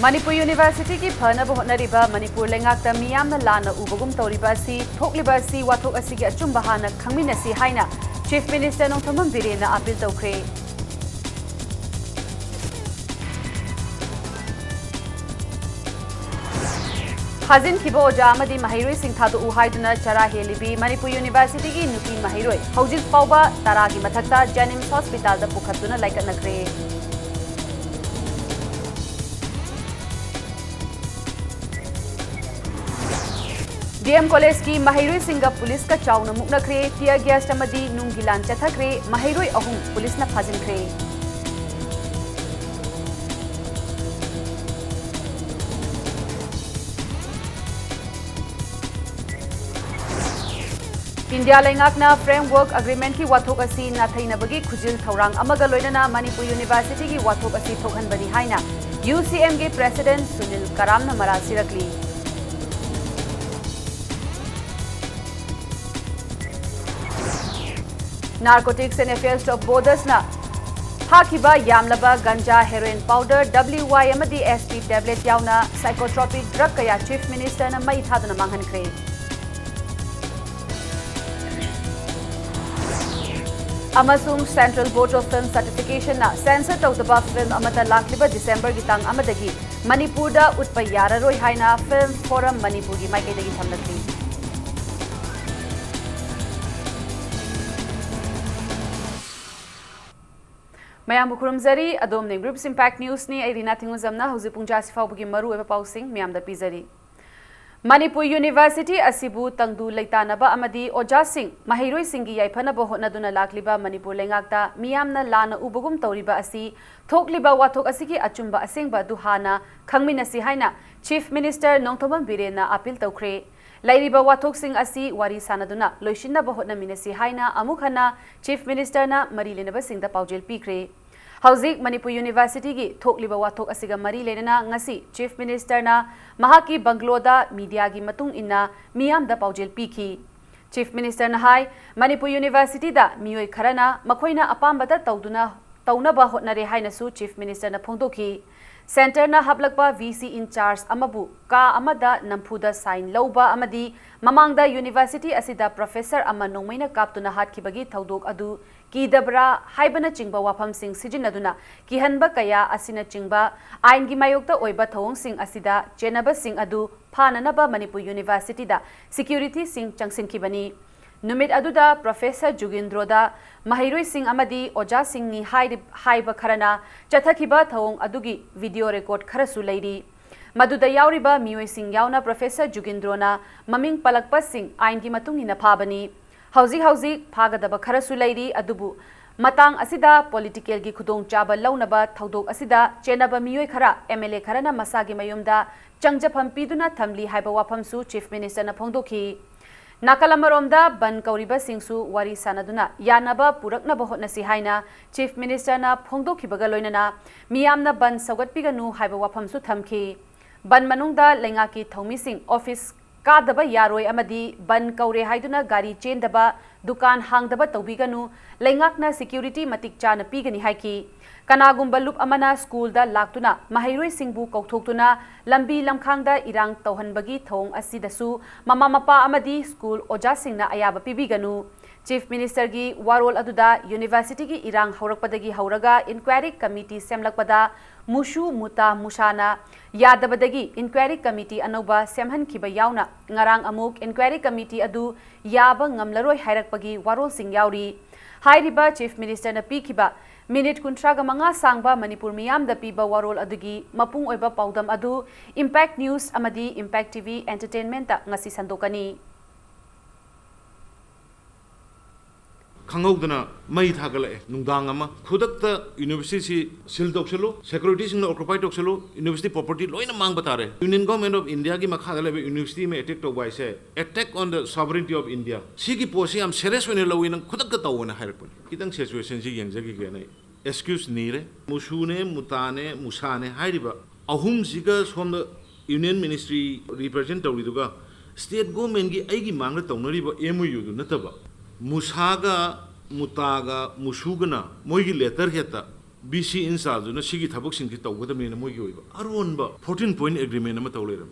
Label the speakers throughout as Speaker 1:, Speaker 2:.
Speaker 1: Manipur University ki phana bo honariba Manipur lengakta miyamna lana ubagum tawriba si thokliba si wathok asigi achumba hana khangminasi haina Chief Minister Nongthamam Birena appeal tawkhre. Hazin Kibo Jamadi Mahiroi Singh Thadu Uhaiduna Chara Helibi Manipur University ki Nuki Mahiroi Hojik Pauba Taragi Mathakta Janims Hospital da Pukhatuna Laikanakre. DM College ki Mahiroi Singha Police ka Chauna Muknakre Tear Gas Tamadi Nungilan Chathakre Mahiroi Ahum Police na Phajinkre. India Lengakna Framework Agreement ki wathok asi na thainabagi khujil thaurang amaga loinana Manipur University ki wathok asi thokhanbani haina UCM ke President Sunil Karamna marasirakli. Narcotics and Affairs of Borders na Hakiba Yamlaba Ganja Heroin Powder WY amadi SP tablet yauna psychotropic drug kaya Chief Minister na mai thaduna manghankre. Amasung Central Board of Film Certification na censor tawdaba film amata lakliba December gitang amadagi Manipur da utpa yararoi haina Film Forum Manipur gi maikaidagi thamlakli. Mayam bukurumzari adom ne Groups Impact News ni Irina Thinguzamna huzi pungja sifawbugi maru eba pausing miyam da pizari. Manipur University asibu tangdu leitanaba amadi Oja Singh Mahiroi Singhi yaifanaba hotnaduna lakliba Manipur lengakta miyamna lana ubagum tawriba asi thokliba wathok asigi achumba asengba duhana khangminasi haina Chief Minister Nongthamam Birena appeal tawkhre. Lairiba wathok sing asi wari sanaduna loishinaba hotnaminasi haina amukhana Chief Minister na marilenaba singda paujel pikre. Hauzik Manipur University gi thokliba wathok asiga mari lenana ngasi Chief Minister na mahaki Bangloda media gi matung inna miyam da paujel pikhi. Chief Minister na hai Manipur University da miyoi kharana makhoina apambada taunaba hotnare haina su Chief Minister na phongdokhi. Center na hablakpa VC in charge amabu ka amada nampuda sign lauba amadi mamangda University asida professor ama nongmaina kaptuna hatkibagi thaudok adu kidabra haibana chingba wafam sing sijinaduna kihanba kaya asina chingba aingi mayokta oiba thawong sing asida chenaba sing adu phananaba Manipur University da security sing changsinkibani. Numit aduda Professor Jugindroda Mahiroi Singh amadi Oja Singh ni haiba kharana chathakiba thawong adugi video record kharasu leiri. Maduda yauriba miyoi sing yauna Professor Jugindrona maming palakpa sing aingi matungina phabani. Hauzik phagadaba kharasu leiri adubu matang asida political gi khudong chaba launaba thaudok asida chenaba miyoi khara MLA kharana masagi mayumda changjapam piduna thamli haiba wafamsu Chief Minister na phongdokhi. Nakalamaromda ban kauriba singsu wari sanaduna yanaba puraknaba hotnasi haina Chief Minister na phongdokhibaga loinana miyamna ban saugatpiganu haiba wafamsu thamki. Ban manungda lengaki thomi sing office kadaba yaroi amadi ban kaure haiduna gari chendaba dukan hangdaba tawbiganu lengakna security matik chana pigani haiki. Kanagumba lup amana school da laktuna Mahiroi Singbu kauthoktuna lambi lamkhangda irang tawhanbagi thong asidasu mama mapa amadi school Oja Singna ayaba pibiganu. Chief Minister gi warol aduda University gi irang haurakpadagi hauraga inquiry committee semlakpada mushu muta musana yadabadagi inquiry committee anoba semhan khiba yauna ngarang amuk inquiry committee adu yaba ngamlaroi hairakpagi warol sing yauri. Hairiba Chief Minister na pikhiba Minute kuntraga manga sangba Manipur miyam da piba warol adugi mapung oiba paudam adu Impact News amadi Impact TV Entertainment ta ngasi sandokani.
Speaker 2: Khanghaudana mai thagale nungdang ama khudakta university sil doksalo security sing occupy doksalo university property loina mang batare Union Government of India ki makha dale university me attack to baise attack on the sovereignty of India sigi posi am serious wena lawina khudakta tawna hairpon kitang situation ji yengjagi ge nai excuse nire musune mutane musane hairiba ahum siga som Union Ministry represent tawriduga state government gi aigi mangna tawnariba MOU du nataba Musaga, Mutaga, Musugana, Moigi letter heta, BC install na sigi thabuk sing ki tawgadam ni moi gi oiba aron ba 14 point agreement ama tawleram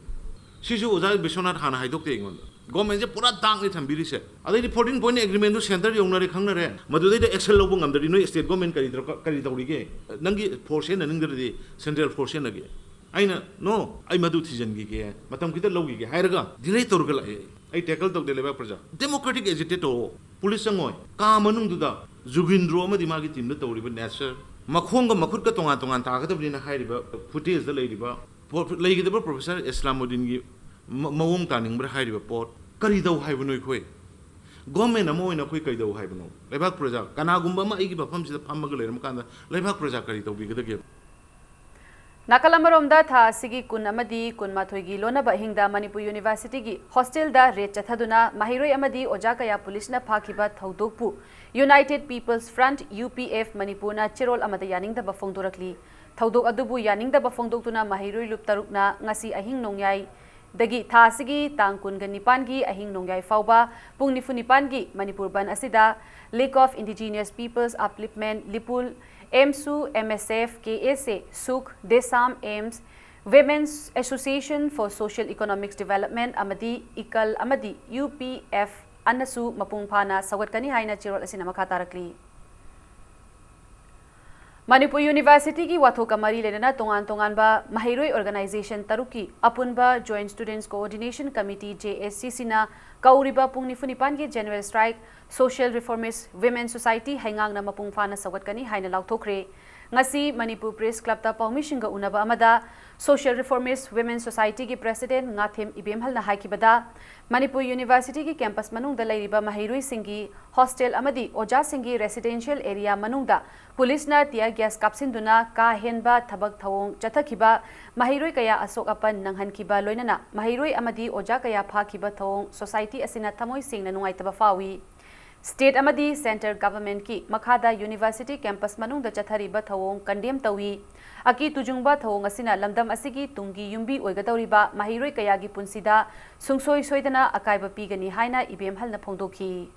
Speaker 2: sisu ozai bisonat hana haidok te ingon government je pura tang ni thambiri se adai 14 point agreement du center yongnare khangnare madudai de action lobu ngamdari no state government kari tawri ge nangi force na ningdari central force na ge aina no ai madu thijan gi ge matam kita logi ge hairaga dilai torgal ai tackle tok de leba praja democratic agitator police ngoi ka manung du da jugindro amadi magi team da tawri ba nature makhonga makhut ka tonga tonga ta ga dabni na hairiba footage da leidiba leigidaba professor islamuddin gi mawong taning bra hairiba pot kari dau haibu noi khoi government amo ina khoi kai dau haibu no lebak praja kana gumba ma igi bafam sida phamma ga leram kanda lebak praja kari tau bi ga ge
Speaker 1: Nakalamaromda tha sigi kun amadi kun mathoigi lonaba hingda Manipur University gi hostel da re chathaduna mahiroi amadi oja kaya police na phakiba thodokpu United People's Front UPF Manipur na chirol amada yaningda ba phongdorakli thodok adubu yaningda ba phongdoktuna mahiroi lup tarukna ngasi ahing nongyai dagi tha sigi tangkun ga nipan gi ahing nongyai fauba pung nifu nipan gi Manipur ban asida League of Indigenous Peoples Upliftment Lipul MSU, MSF, KSA, SUK, DESAM, AIMS, Women's Association for Social Economics Development, Amadi, IKAL, Amadi, UPF, Anasu, Mapungpana, Sawatkani Haina Chirol Asinamakarakli. Manipur University ki wathoka mari lenana tongan ba mahiroi organization taruki apunba Joint Students Coordination Committee JSCC na kauriba pungnifunipan ki general strike social reformist women society hangang na mapungfana sawatkani haina lauthokre ngasi Manipur Press Club ta paumishinga unaba amada social reformist women society ki president ngathem ibemhal na haikibada Manipur University ki campus manungda leiriba mahiroi singi hostel amadi oja singi residential area manungda police na tear gas kapsinduna ka henba thabak thawong chathakhiba mahiroi kaya asok apan nanghankiba loinana mahiroi amadi oja kaya phakiba thawong society asina thamoi singna nungaitaba fawi State amadi center government ki makhada university campus manung da chathariba thawong condemn tawi aki tujungba thawong asina lamdam asigi tungi yumbi oigadawriba mahiroi kayagi punsida sungsoi soidana akaiba pigani haina ibem halna phongdokhi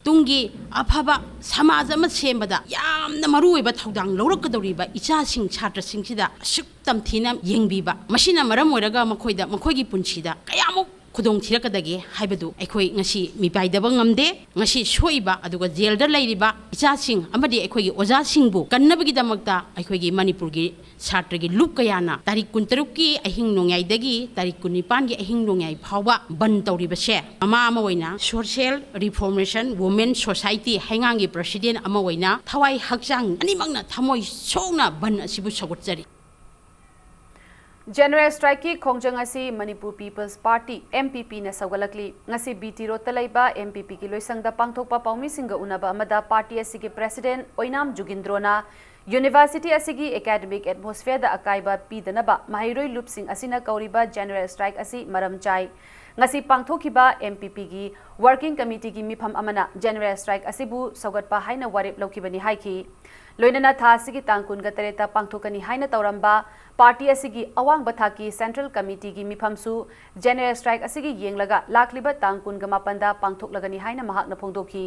Speaker 3: Tungi afaba samaj ama sembada yamna maruoiba thodang laurakadawriba ichasing chhatrasingsida asuk tamthina yengbiba masina maram oiraga makhoigi punsida kayamuk khudong thirakadage haibadu aikhoi ngasi mipaidaba ngamde ngasi soiba aduga jailda lairiba ichasing amadi aikhoi oja singbu kannabagi damakta aikhoi Manipur gi chhatragi lup kayana tarik 13 ki ahing nongyai dagi tarik 19 gi ahing nongyai phawba ban tawriba se ama oina social reformation women society hangangi president ama oina thawai hakchang animangna thamoi songna ban asibu sagutsari
Speaker 1: General strike ki khongjang asi Manipur People's Party MPP na sagalakli ngasi BT Road talaiba MPP ki loisangda pangthokpa paumi singa unaba amada party asigi president Oinam Jugindrona University asigi academic atmosphere da akaiba pidanaba mahiroi loopsing asina kauriba general strike asi maramchai ngasi pangthokiba MPP gi working committee gi mifam amana general strike asibu sagatpa haina warep lokibani haiki loinana tha asigi tangkun ga tareta pangthokani haina tauramba party asigi awang bathaki central committee gi mifamsu general strike asigi yenglaga lakliba tangkun ga mapanda pangthoklagani haina mahakna phongdokhi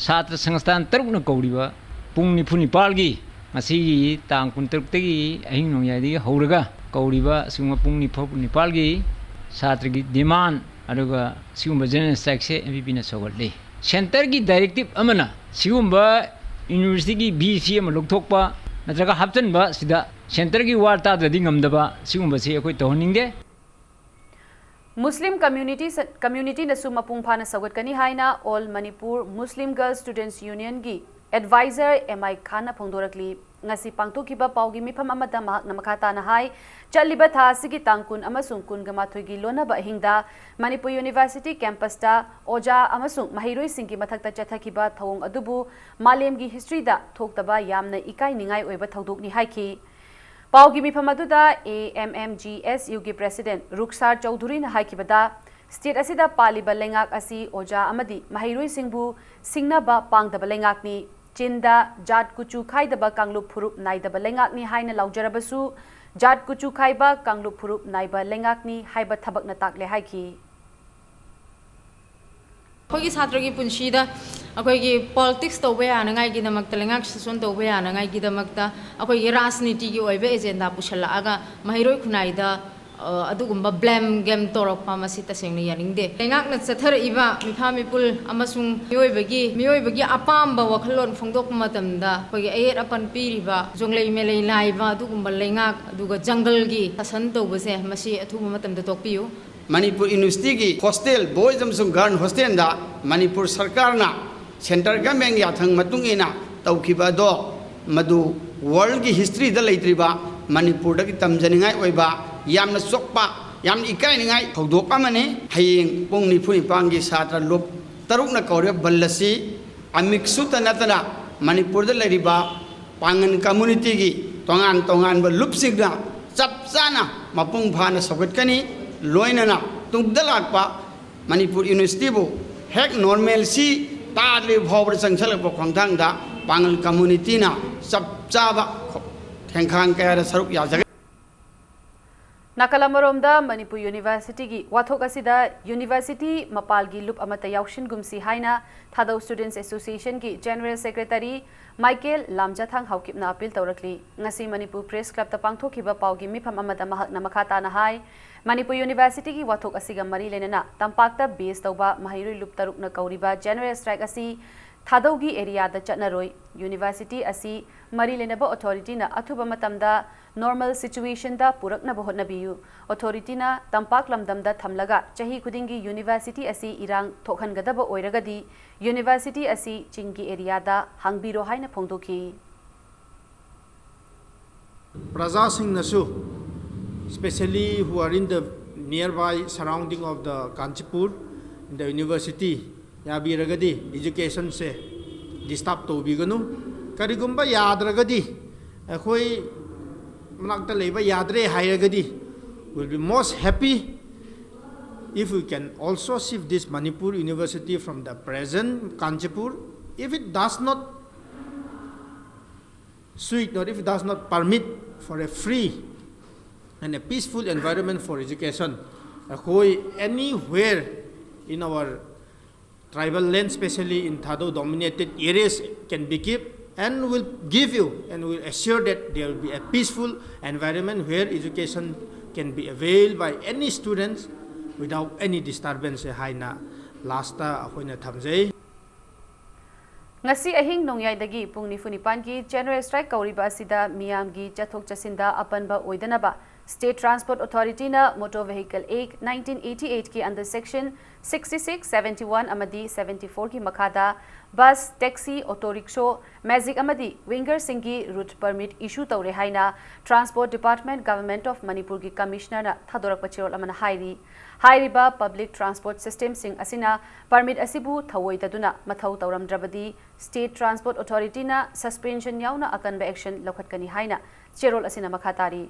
Speaker 4: Satra Sangstan Tarukna Kauriba Pung Nipunipalgi Masigi Tang Kunturtagi Ahing Nongyadi Horaga Kauriba Suma Pung Nipalgi Satragi demand Aduga Suma General Strike MVP na Sawale Center gi directive amana Suma University BC ama lokthokpa natraga hapchanba sida center gi warta dadi ngamdaba Suma se akoi tohningde
Speaker 1: Muslim community na sumapung phana sawatkani haina All Manipur Muslim Girls Students Union gi advisor MI Khana phongdorakli ngasi pangthokiba paugi mifam amada mahakna makhata na hai chaliba tha sigi tangkun amasung kun gama thoigi lonaba hingda Manipur University campus ta oja amasung mahiroi singki mathakta chathakiba thawong adubu malem gi history da thoktaba yamna ikai ningai oiba thodok ni haiki paugi mifam aduda AMMGSU gi president Ruksar Chaudhuri na haikibada state asida paliba lengak asi oja amadi mahiroi singbu singnaba pangdaba lengak ni Chinda Jat Kuchu Khaidaba Kanglup Phurup Naidaba Lengakni Haina Laujarabasu Jat Kuchu Khaiba Kanglup Phurup Naiba Lengakni Haiba Thabak na takle haiki
Speaker 5: Khogi Satragi Punshida ꯑꯩꯈꯣꯏꯒꯤ politics ꯇꯧꯕ ꯌꯥꯅꯉꯥꯏꯒꯤꯗꯃꯛꯇ ꯂꯩꯉꯥꯛ ꯁꯥꯁꯣꯟ ꯇꯧꯕ ꯌꯥꯅꯉꯥꯏꯒꯤꯗꯃꯛꯇ ꯑꯩꯈꯣꯏꯒꯤ ꯔꯥꯖꯅꯤꯇꯤꯒꯤ ꯑꯣꯏꯕ agenda ꯄꯨꯁꯜꯂꯛꯑꯒ ꯃꯍꯩꯔꯣꯏ ꯈꯨꯟꯅꯥꯏꯗ ꯑꯗꯨꯒꯨꯝꯕ ꯕ꯭ꯂꯦꯝ ꯒꯦꯝ ꯇꯧꯔꯛꯄ ꯃꯁꯤ ꯇꯁꯦꯡꯅ ꯌꯥꯅꯤꯡꯗꯦ ꯂꯩꯉꯥꯛꯅ ꯆꯠꯊꯔꯛꯏꯕ ꯃꯤꯐꯥ ꯃꯤꯄꯨꯜ ꯑꯃꯁꯨꯡ ꯃꯤꯑꯣꯏꯕꯒꯤ ꯑꯄꯥꯝꯕ ꯋꯥꯈꯜꯂꯣꯟ ꯐꯣꯡꯗꯣꯛꯄ ꯃꯇꯝꯗ ꯑꯩꯈꯣꯏꯒꯤ ꯑꯌꯦꯠ ꯑꯄꯟ ꯄꯤꯔꯤꯕ ꯖꯣꯡꯂꯩ ꯃꯦꯂꯩ ꯅꯥꯏꯕ ꯑꯗꯨꯒꯨꯝꯕ ꯂꯩꯉꯥꯛ ꯑꯗꯨꯒ ꯖꯪꯒꯜꯒꯤ ꯁꯥꯁꯟ ꯇꯧꯕꯁꯦ ꯃꯁꯤ ꯑꯊꯨꯕ ꯃꯇꯝꯗ ꯇꯣꯛꯄꯤꯌꯨ
Speaker 6: Manipur University ki hostel boys amsung girl hostel da Manipur sarkar na center government ya thang matung ina tawkhiba do madu world ki history da leitriba Manipur da ki tamjaningai oiba yamna sokpa yam ikai ningai thodok amane hayeng pung nipui pangi satra lop taruk na kaure ballasi amiksu tanatana Manipur da leiriba pangan community ki tongan ba lupsigna chapchana mapung phana sogatkani loinana tungdalakpa Manipur University bu hek normal si tadle bhawr changchalakpa khongthang da pangal community na chapchaba thengkhang kaya saruk ya jaga
Speaker 1: Nakalamaromda Manipur University gi wathok asida University mapalgi loop amata yaushin gumsi haina Thadau Students Association ki General Secretary Michael Lamjathang haukipna appeal tawrakli ngasi Manipur Press Club ta pangthokiba paugi mifam amada mahak na makhata na hai Manipur University ki wathok asiga mari lenana tampakta base tawba mahirui loop taruk na kauriba General Strike asi Thadau gi area da chatnaroi University asi mari lenaba authority na athuba matamda normal situation da purakna bahotna biyu authority na tampak lamdam da thamlaga chahi khudingi university asi irang thokhan gadaba oiragadi university asi chingi area da hangbiro haina phongdoki
Speaker 7: Praja Singh Nasu, especially who are in the nearby surrounding of the Kanchipur, in the university, yabi ragadi education se disturb to biganu, karigumba yadragadi, akoi manakta leba yadre hayagadi, will be most happy if we can also shift this Manipur University from the present Kanchipur, if it does not suit or if it does not permit for a free and a peaceful environment for education, anywhere in our tribal land, especially in Thadau dominated areas, can be kept, and will give you and will assure that there will be a peaceful environment where education can be availed by any students without any disturbance. Haina lasta ahoina thamjai.
Speaker 1: Ngasi ahing nongyai pung nifunipan ki General Strike kauriba asida miyam gi chathok chasinda apanba oidanaba State Transport Authority na Motor Vehicle Act 1988 ki under section 66, 71 amadi 74 ki makhada bus, taxi, auto rickshaw, magic amadi winger singi route permit issue tawre haina Transport Department Government of Manipur ki Commissioner na thadorak pachirol amana hairi hairiba public transport system sing asina permit asibu thawoi taduna mathau tawramdrabadi State Transport Authority na suspension yauna akanba action lokhatkani haina cherol asina makhatari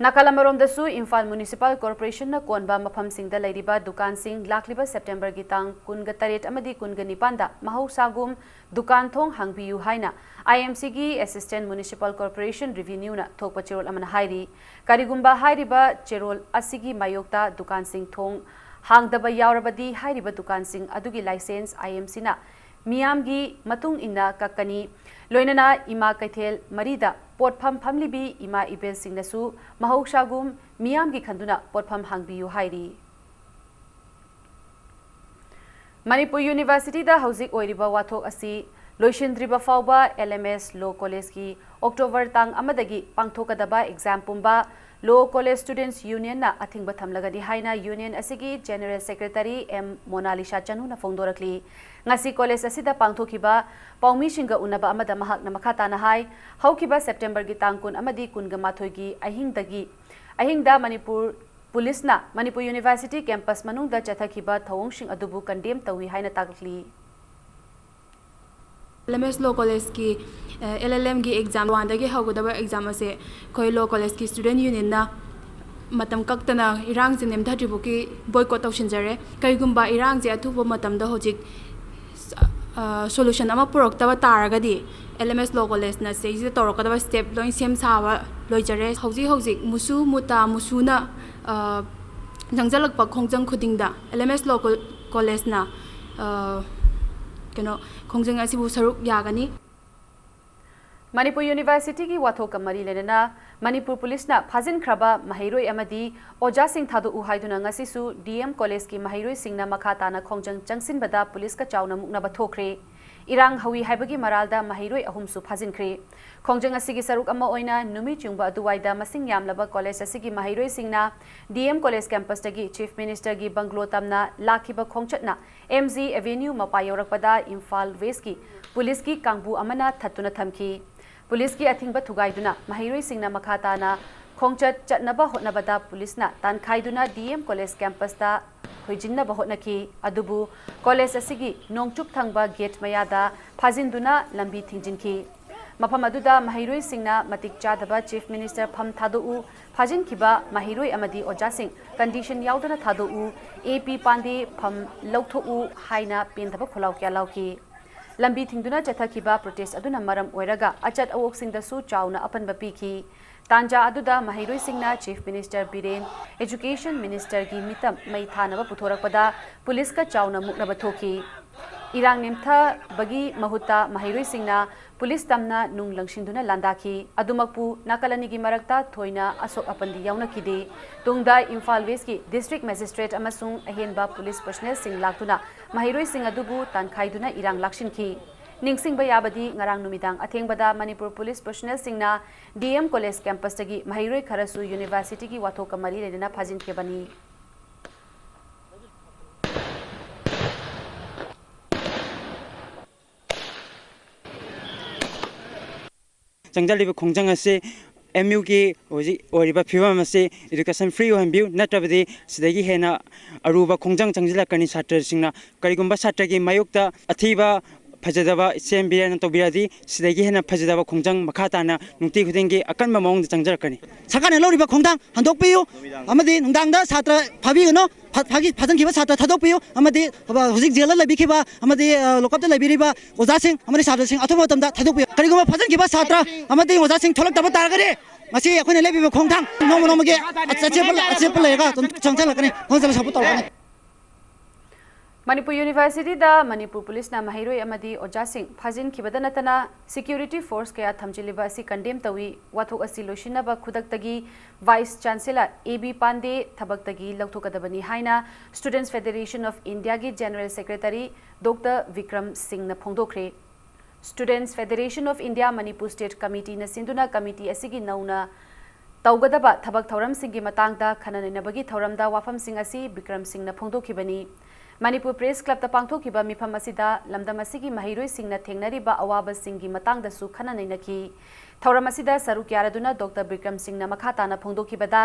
Speaker 1: Nakalamaromda dasu Imphal Municipal Corporation na konba mafam singda lairiba dukan sing lakliba September gitang kunga taret amadi kunga nipanda mahausagum dukan thong hangbiyu haina IMC gi Assistant Municipal Corporation Revenue na thokpa cherol amana hairi karigumba hairiba cherol asigi mayokta dukan sing thong hangdaba yaurabadi hairiba dukan sing adugi license IMC na miyamgi matung inna kakani loinana ima kaithel marida potpham phamlibi ima ibel singnasu mahausagum miyamgi khanduna potpham hangbiyu hairi Manipur University da housing oiriba wathok asi loishindriba fauba LMS Law College ki October tang amadagi pangthokadaba exam pumba Law College Students Union na athingba thamlagadi haina union asigi General Secretary M Monalisha Chanu na phongdorakli ngasi college asida pangthokiba paumi singa unaba amada mahak na makhata na hai haukiba September gi tangkun amadi kunga mathoigi ahingda Manipur Police na Manipur University campus manungda chathakiba thawong sing adubu condemn tawi haina takli
Speaker 8: LMS Law College ki LLM ki exam wanda ki hagodaba exam ase koi Law College ki student union na matam kaktana irang je nem thati buki boycott option jare kai gumba irang je athubo matam da hojik solution ama purokta taragadi LMS Law College na se je torokadaba step loin sem sawa loijare hojik musu muta musuna jangjalak pa khongjang khudingda LMS Law College na keno khongjeng asibu saruk yagani
Speaker 1: Manipur University ki wathok mari lenana Manipur Police na phajin khraba mahairoi amadi oja sing thadu u haiduna ngasi su DM College ki mahairoi singna makha tana khongjang changsin bada police ka chawna mukna bathokre irang hawi haibagi maralda mahairoi ahum su phajin khre khongjang asigi saruk ama oina numi chungba aduwaida masing yamlaba college asigi mahairoi singna DM College campus tagi Chief Minister gi banglo tamna lakhiba khongchatna MZ Avenue mapa yorakpada Imphal West ki police ki kangbu amana thatuna thamki Police ki athing ba thugaiduna mahairoi singna makhatana khongchat chatnaba hotnabada police na tankhaiduna DM College campus ta hoijinna ba hotnaki adubu college asigi nongchuk thangba gate mayada phajinduna lambi thingjinki mafam aduda mahairoi singna matik chadaba Chief Minister pham thadu phajin kiba mahairoi amadi oja sing condition yaudana thadu AP Pande pham lautho haina pendaba kholaw kya lawki lambi thingduna chathakiba protest aduna maram oiraga achat awok singda su chauna apanba piki tanja aduda mahairoi singna Chief Minister Biren Education Minister gi mitam mai thanaba puthorakpada police ka chauna muknaba thoki irang nemtha bagi mahuta mahairoi singna police tamna nung langshinduna landaki adumakpu nakalani gi marakta thoina asok apandi yauna kide tungda Imphal West ki district magistrate amasung ahenba police personnel sing laktuna mahairoi sing adubu tankhaiduna irang lakshin ki ningsing bayabadi ngarang numidang athengbada Manipur police personnel singna DM College campus tagi mahairoi kharasu university ki wathok mari ledena phajin kebani
Speaker 9: Changjaliba khongjang ase MU ki oji oriba phiwam ase education free ohambiu natabadi sidagi hena aruba khongjang changjila kani satra singna karigumba satra ki mayukta athiba phajadaba sembirana tobiradi sidagi hena phajadaba khongjang makhatana nungti khudingi akanba mawng changjarakani sakana loriba khongdang handokpiu amadi nungdangda satra phabigano phagi phajangkiba satra thadokpiu amadi hojik jela labikhiba amadi lokapta labiriba ojasing amadi satra sing athoba tamda thadokpiu karigumba phajangkiba satra amadi ojasing tholaktaba targari masi akhone lebiba khongdang nomage achepal lega changjalakani hojala sabu tawkani
Speaker 1: Manipur University da Manipur Police na mahairoi amadi oja sing phajin khibada natana security force kaya thamjiliba asi condemn tawi wathok asi loishinaba khudaktagi Vice Chancellor AB Pande thabaktagi lauthokadabani haina Students Federation of India gi General Secretary Dr Vikram Singh na phongdokre Students Federation of India Manipur State Committee na sinduna committee asigi nauna tawgadaba thabak thoram singi matangda khananabagi thoramda wafam sing asi Vikram Singh na phongdokhibani Manipur Press Club ta pangthokiba mifam asida lamdam asigi mahairoi singna thengnariba awaba singi matangda su khana nainaki thoram asida saru kyaraduna Dr Vikram Singh na makhatana phongdokhibada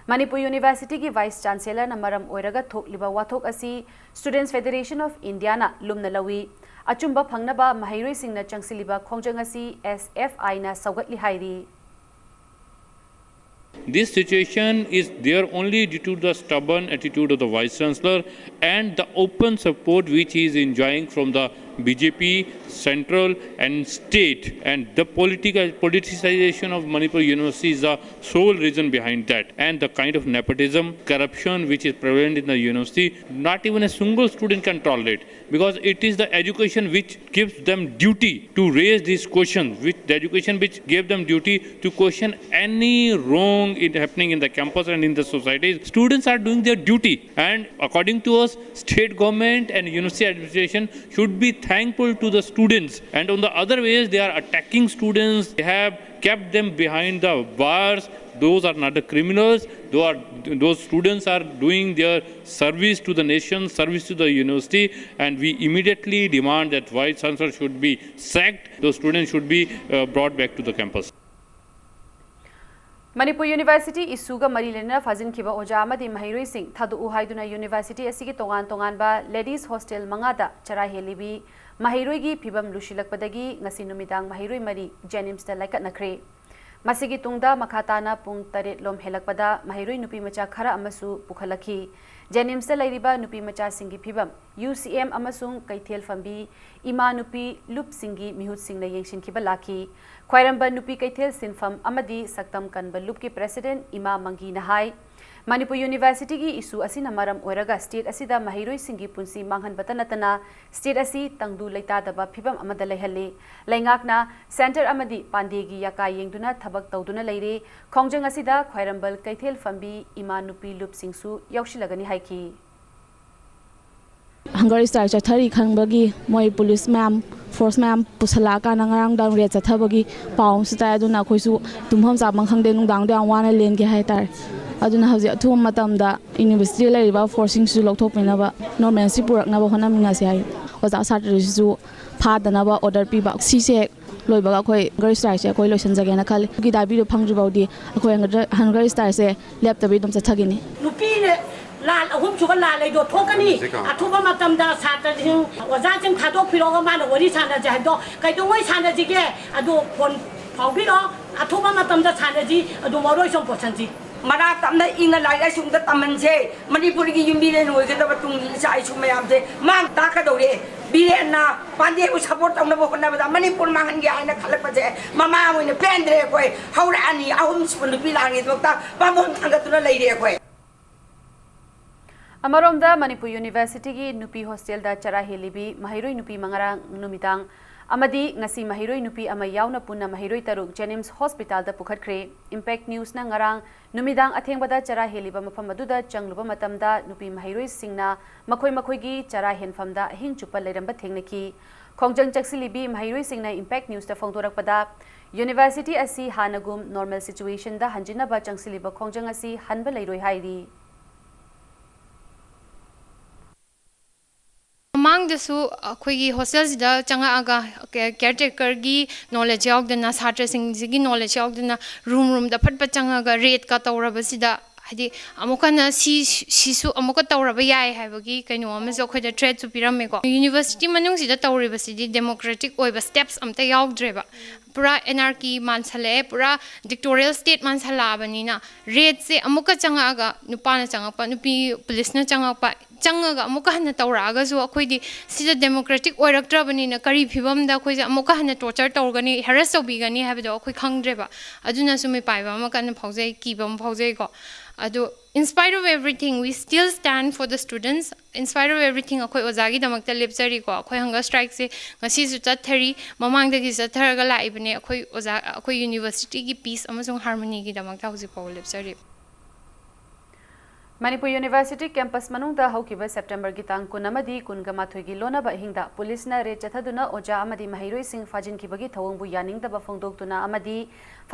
Speaker 1: Manipur University ki Vice Chancellor na maram oiraga thokliba wathok asi Students Federation of India na lumna lawi achumba phangnaba mahairoi singna changsiliba khongjang asi SFI na saugatli hairi
Speaker 10: This situation is there only due to the stubborn attitude of the Vice Chancellor and the open support which he is enjoying from the BJP, central and state, and the politicization of Manipur University is the sole reason behind that, and the kind of nepotism, corruption which is prevalent in the university, not even a single student can tolerate, because it is the education which gives them duty to raise these questions, the education which gave them duty to question any wrong happening in the campus and in the society. Students are doing their duty, and according to us, state government and university administration should be thankful to the students, and on the other ways they are attacking students. They have kept them behind the bars. Those are not the criminals. Those students are doing their service to the nation, service to the university, and we immediately demand that Vice Chancellor should be sacked. Those students should be brought back to the campus.
Speaker 1: Manipur University isuga mari lena fazin kiba oja amadi mahairoi sing thadu uhaiduna university asigi tongan ba ladies hostel mangada chara helibi mahairoi gi phibam lushilakpadagi ngasi numidang mahairoi mari Jenims da laikat nakre masigi tungda makhatana pung 8 lom helakpada mahairoi nupi macha khara amasu pukhalaki Jenims da lairiba nupi macha singi phibam UCM amasung kaithel fambi ima nupi lup singi mihut singna yengshin kiba laki Khwairamba nupi kaithel sinfam amadi saktam kanba lup ki president ima mangi nahai Manipur University gi isu asina maram oiraga state asida mahiroi singi punsi manghan batanatana state asi tangdu leita daba phibam amada lehalle laingakna center amadi pandegi yaka yengduna thabak tawduna leire khongjang asida khwairambal kaithel fambi imanupi lup singsu yaushilagani haiki
Speaker 11: Hunger strike chathari khangbagi moi police ma'am force ma'am pusala ka nangarang dang re chathabagi paum su ta aduna khoisu tumham sa mankhang de nungdang de wana len ge haitar aduna hauji athum matam da university lai ba forcing su lokthok pena ba normal si purak na ba hona mina se ai oja satri su pha dana ba order pi ba si se loi ba khoi hunger strike se khoi loisan jage na khali gi da bi do phangju baudi khoi hunger strike se lep tabi dum chathagini
Speaker 12: nupi ne lal ahum chuka lal ai do thokani athuba matam da satra jing oja jing thadok piro ma na wari sana ja do kai do wai sana ji ge adu phon phaubi do athuba matam da sana ji adu moroi som posan ji
Speaker 13: mara tamna ina lai ai sum da taman se manipur gi yumbi le noi ge da batung sai sum mayam se mang ta ka do re bire na pande u support tamna bo na ba manipur mangan gi ai na khalak pa je mama mo ne pendre koi haura ani ahum sun bi la ngi do ta ba mon thanga tu na lai re koi
Speaker 1: Amaromda Manipur University gi nupi hostel da chara helibi mahiroi nupi mangarang numitang amadi ngasi mahiroi nupi ama yauna punna mahiroi taruk Jenims Hospital da pukhatkre Impact News na ngarang numidang athengbada chara heliba mafam aduda changluba matamda nupi mahiroi singna makhoi gi chara henfamda hing chupa leramba thengnaki khongjang chaksilibi mahiroi singna Impact News da phongdorakpada University asi hanagum normal situation da hanjina ba changsiliba khongjang asi hanba leiroi hairi
Speaker 14: ꯃꯃꯥꯡꯗꯁꯨ ꯑꯩꯈꯣꯏꯒꯤ ꯍꯣꯁꯇꯦꯜꯁꯤꯗ ꯆꯪꯉꯛꯑꯒ ꯀꯦꯌꯔꯇꯦꯀꯔꯒꯤ knowledge ꯌꯥꯎꯗꯅ ꯁꯥꯇ꯭ꯔꯁꯤꯡꯁꯤꯒꯤ knowledge ꯌꯥꯎꯗꯅ ꯔꯨꯝꯗ ꯐꯠ ꯆꯪꯉꯒ ꯔꯦꯠꯀ ꯇꯧꯔꯕꯁꯤꯗ ꯍꯥꯏꯗꯤ ꯑꯃꯨꯛꯀꯅ ꯁꯤꯁꯨ ꯑꯃꯨꯛꯀ ꯇꯧꯔꯕ ꯌꯥꯏ ꯍꯥꯏꯕꯒꯤ ꯀꯩꯅꯣ ꯑꯃꯁꯨ ꯑꯩꯈꯣꯏꯗ ꯊ꯭ꯔꯦꯠꯁꯨ ꯄꯤꯔꯝꯃꯦꯀꯣ ꯌꯨꯅꯤꯚꯔꯁꯤꯇꯤ ꯃꯅꯨꯡꯁꯤꯗ ꯇꯧꯔꯤꯕꯁꯤꯗꯤ ꯗꯦꯃꯣꯀ꯭ꯔꯦꯇꯤꯛ ꯑꯣꯏꯕ ꯁ꯭ꯇꯦꯞꯁ ꯑꯝꯇ ꯌꯥꯎꯗ꯭ꯔꯦꯕ ꯄꯨꯔꯥ ꯑꯦꯅꯥꯔꯀꯤ ꯃꯥꯟꯁꯜꯂꯛꯑꯦ ꯄꯨꯔꯥ ꯗꯤꯛꯇꯣꯔꯤꯌꯦꯜ ꯁ꯭ꯇꯦꯠ ꯃꯥꯟꯁꯜꯂꯛꯑꯕꯅꯤꯅ ꯔꯦꯠꯁꯦ ꯑꯃꯨꯛꯀ ꯆꯪꯉꯛꯑꯒ ꯅꯨꯄꯥꯅ ꯆꯪꯉꯛꯄ ꯅꯨꯄꯤ ꯄꯨꯂꯤꯁꯅ ꯆꯪꯉꯛꯄ ꯆꯪꯉꯒ ꯑꯃꯨꯛꯀ ꯍꯟꯅ ꯇꯧꯔꯛꯑꯒꯁꯨ ꯑꯩꯈꯣꯏꯗꯤ ꯁꯤꯗ ꯗꯦꯃꯣꯀ꯭ꯔꯦꯇꯤꯛ ꯑꯣꯏꯔꯛꯇ꯭ꯔꯕꯅꯤꯅ ꯀꯔꯤ ꯐꯤꯕꯝꯗ ꯑꯩꯈꯣꯏꯁꯦ ꯑꯃꯨꯛꯀ ꯍꯟꯅ ꯇꯣꯔꯆꯔ ꯇꯧꯒꯅꯤ ꯍꯦꯔꯦꯁ ꯇꯧꯕꯤꯒꯅꯤ ꯍꯥꯏꯕꯗꯣ ꯑꯩꯈꯣꯏ ꯈꯪꯗ꯭ꯔꯦꯕ ꯑꯗꯨꯅꯁꯨ ꯃꯤꯄꯥꯏꯕ ꯑꯃ ꯀꯟꯅ ꯐꯥꯎꯖꯩ ꯀꯤꯕ ꯑꯃ ꯐꯥꯎꯖꯩꯀꯣ ꯑꯗꯣ in spite of everything we still stand for the students in spite of everything ꯑꯩꯈꯣꯏ ꯑꯣꯖꯥꯒꯤꯗꯃꯛꯇ ꯂꯦꯞꯆꯔꯤꯀꯣ ꯑꯩꯈꯣꯏ ꯍꯪꯒꯔ ꯁ꯭ꯇ꯭ꯔꯥꯏꯛꯁꯦ ꯉꯁꯤꯁꯨ ꯆꯠꯊꯔꯤ ꯃꯃꯥꯡꯗꯒꯤ ꯆꯠꯊꯔꯒ ꯂꯥꯛꯏꯕꯅꯦ ꯑꯩꯈꯣꯏ ꯑꯣꯖꯥ ꯑꯩꯈꯣꯏ ꯌꯨꯅꯤꯚꯔꯁꯤꯇꯤꯒꯤ ꯄꯤꯁ ꯑꯃꯁꯨꯡ ꯍꯥꯔꯃꯣꯅꯤꯒꯤꯗꯃꯛꯇ ꯍꯧꯖꯤꯛꯐꯥꯎꯕ ꯂꯦꯞꯆꯔꯤ
Speaker 1: Manipur University campus manungda haukiba September gi tang kun amadi kun ga mathoi gi lona ba hingda police na re chathaduna oja amadi mahiroi sing fajin ki bagi thawong bu yaning da ba phongdok tuna amadi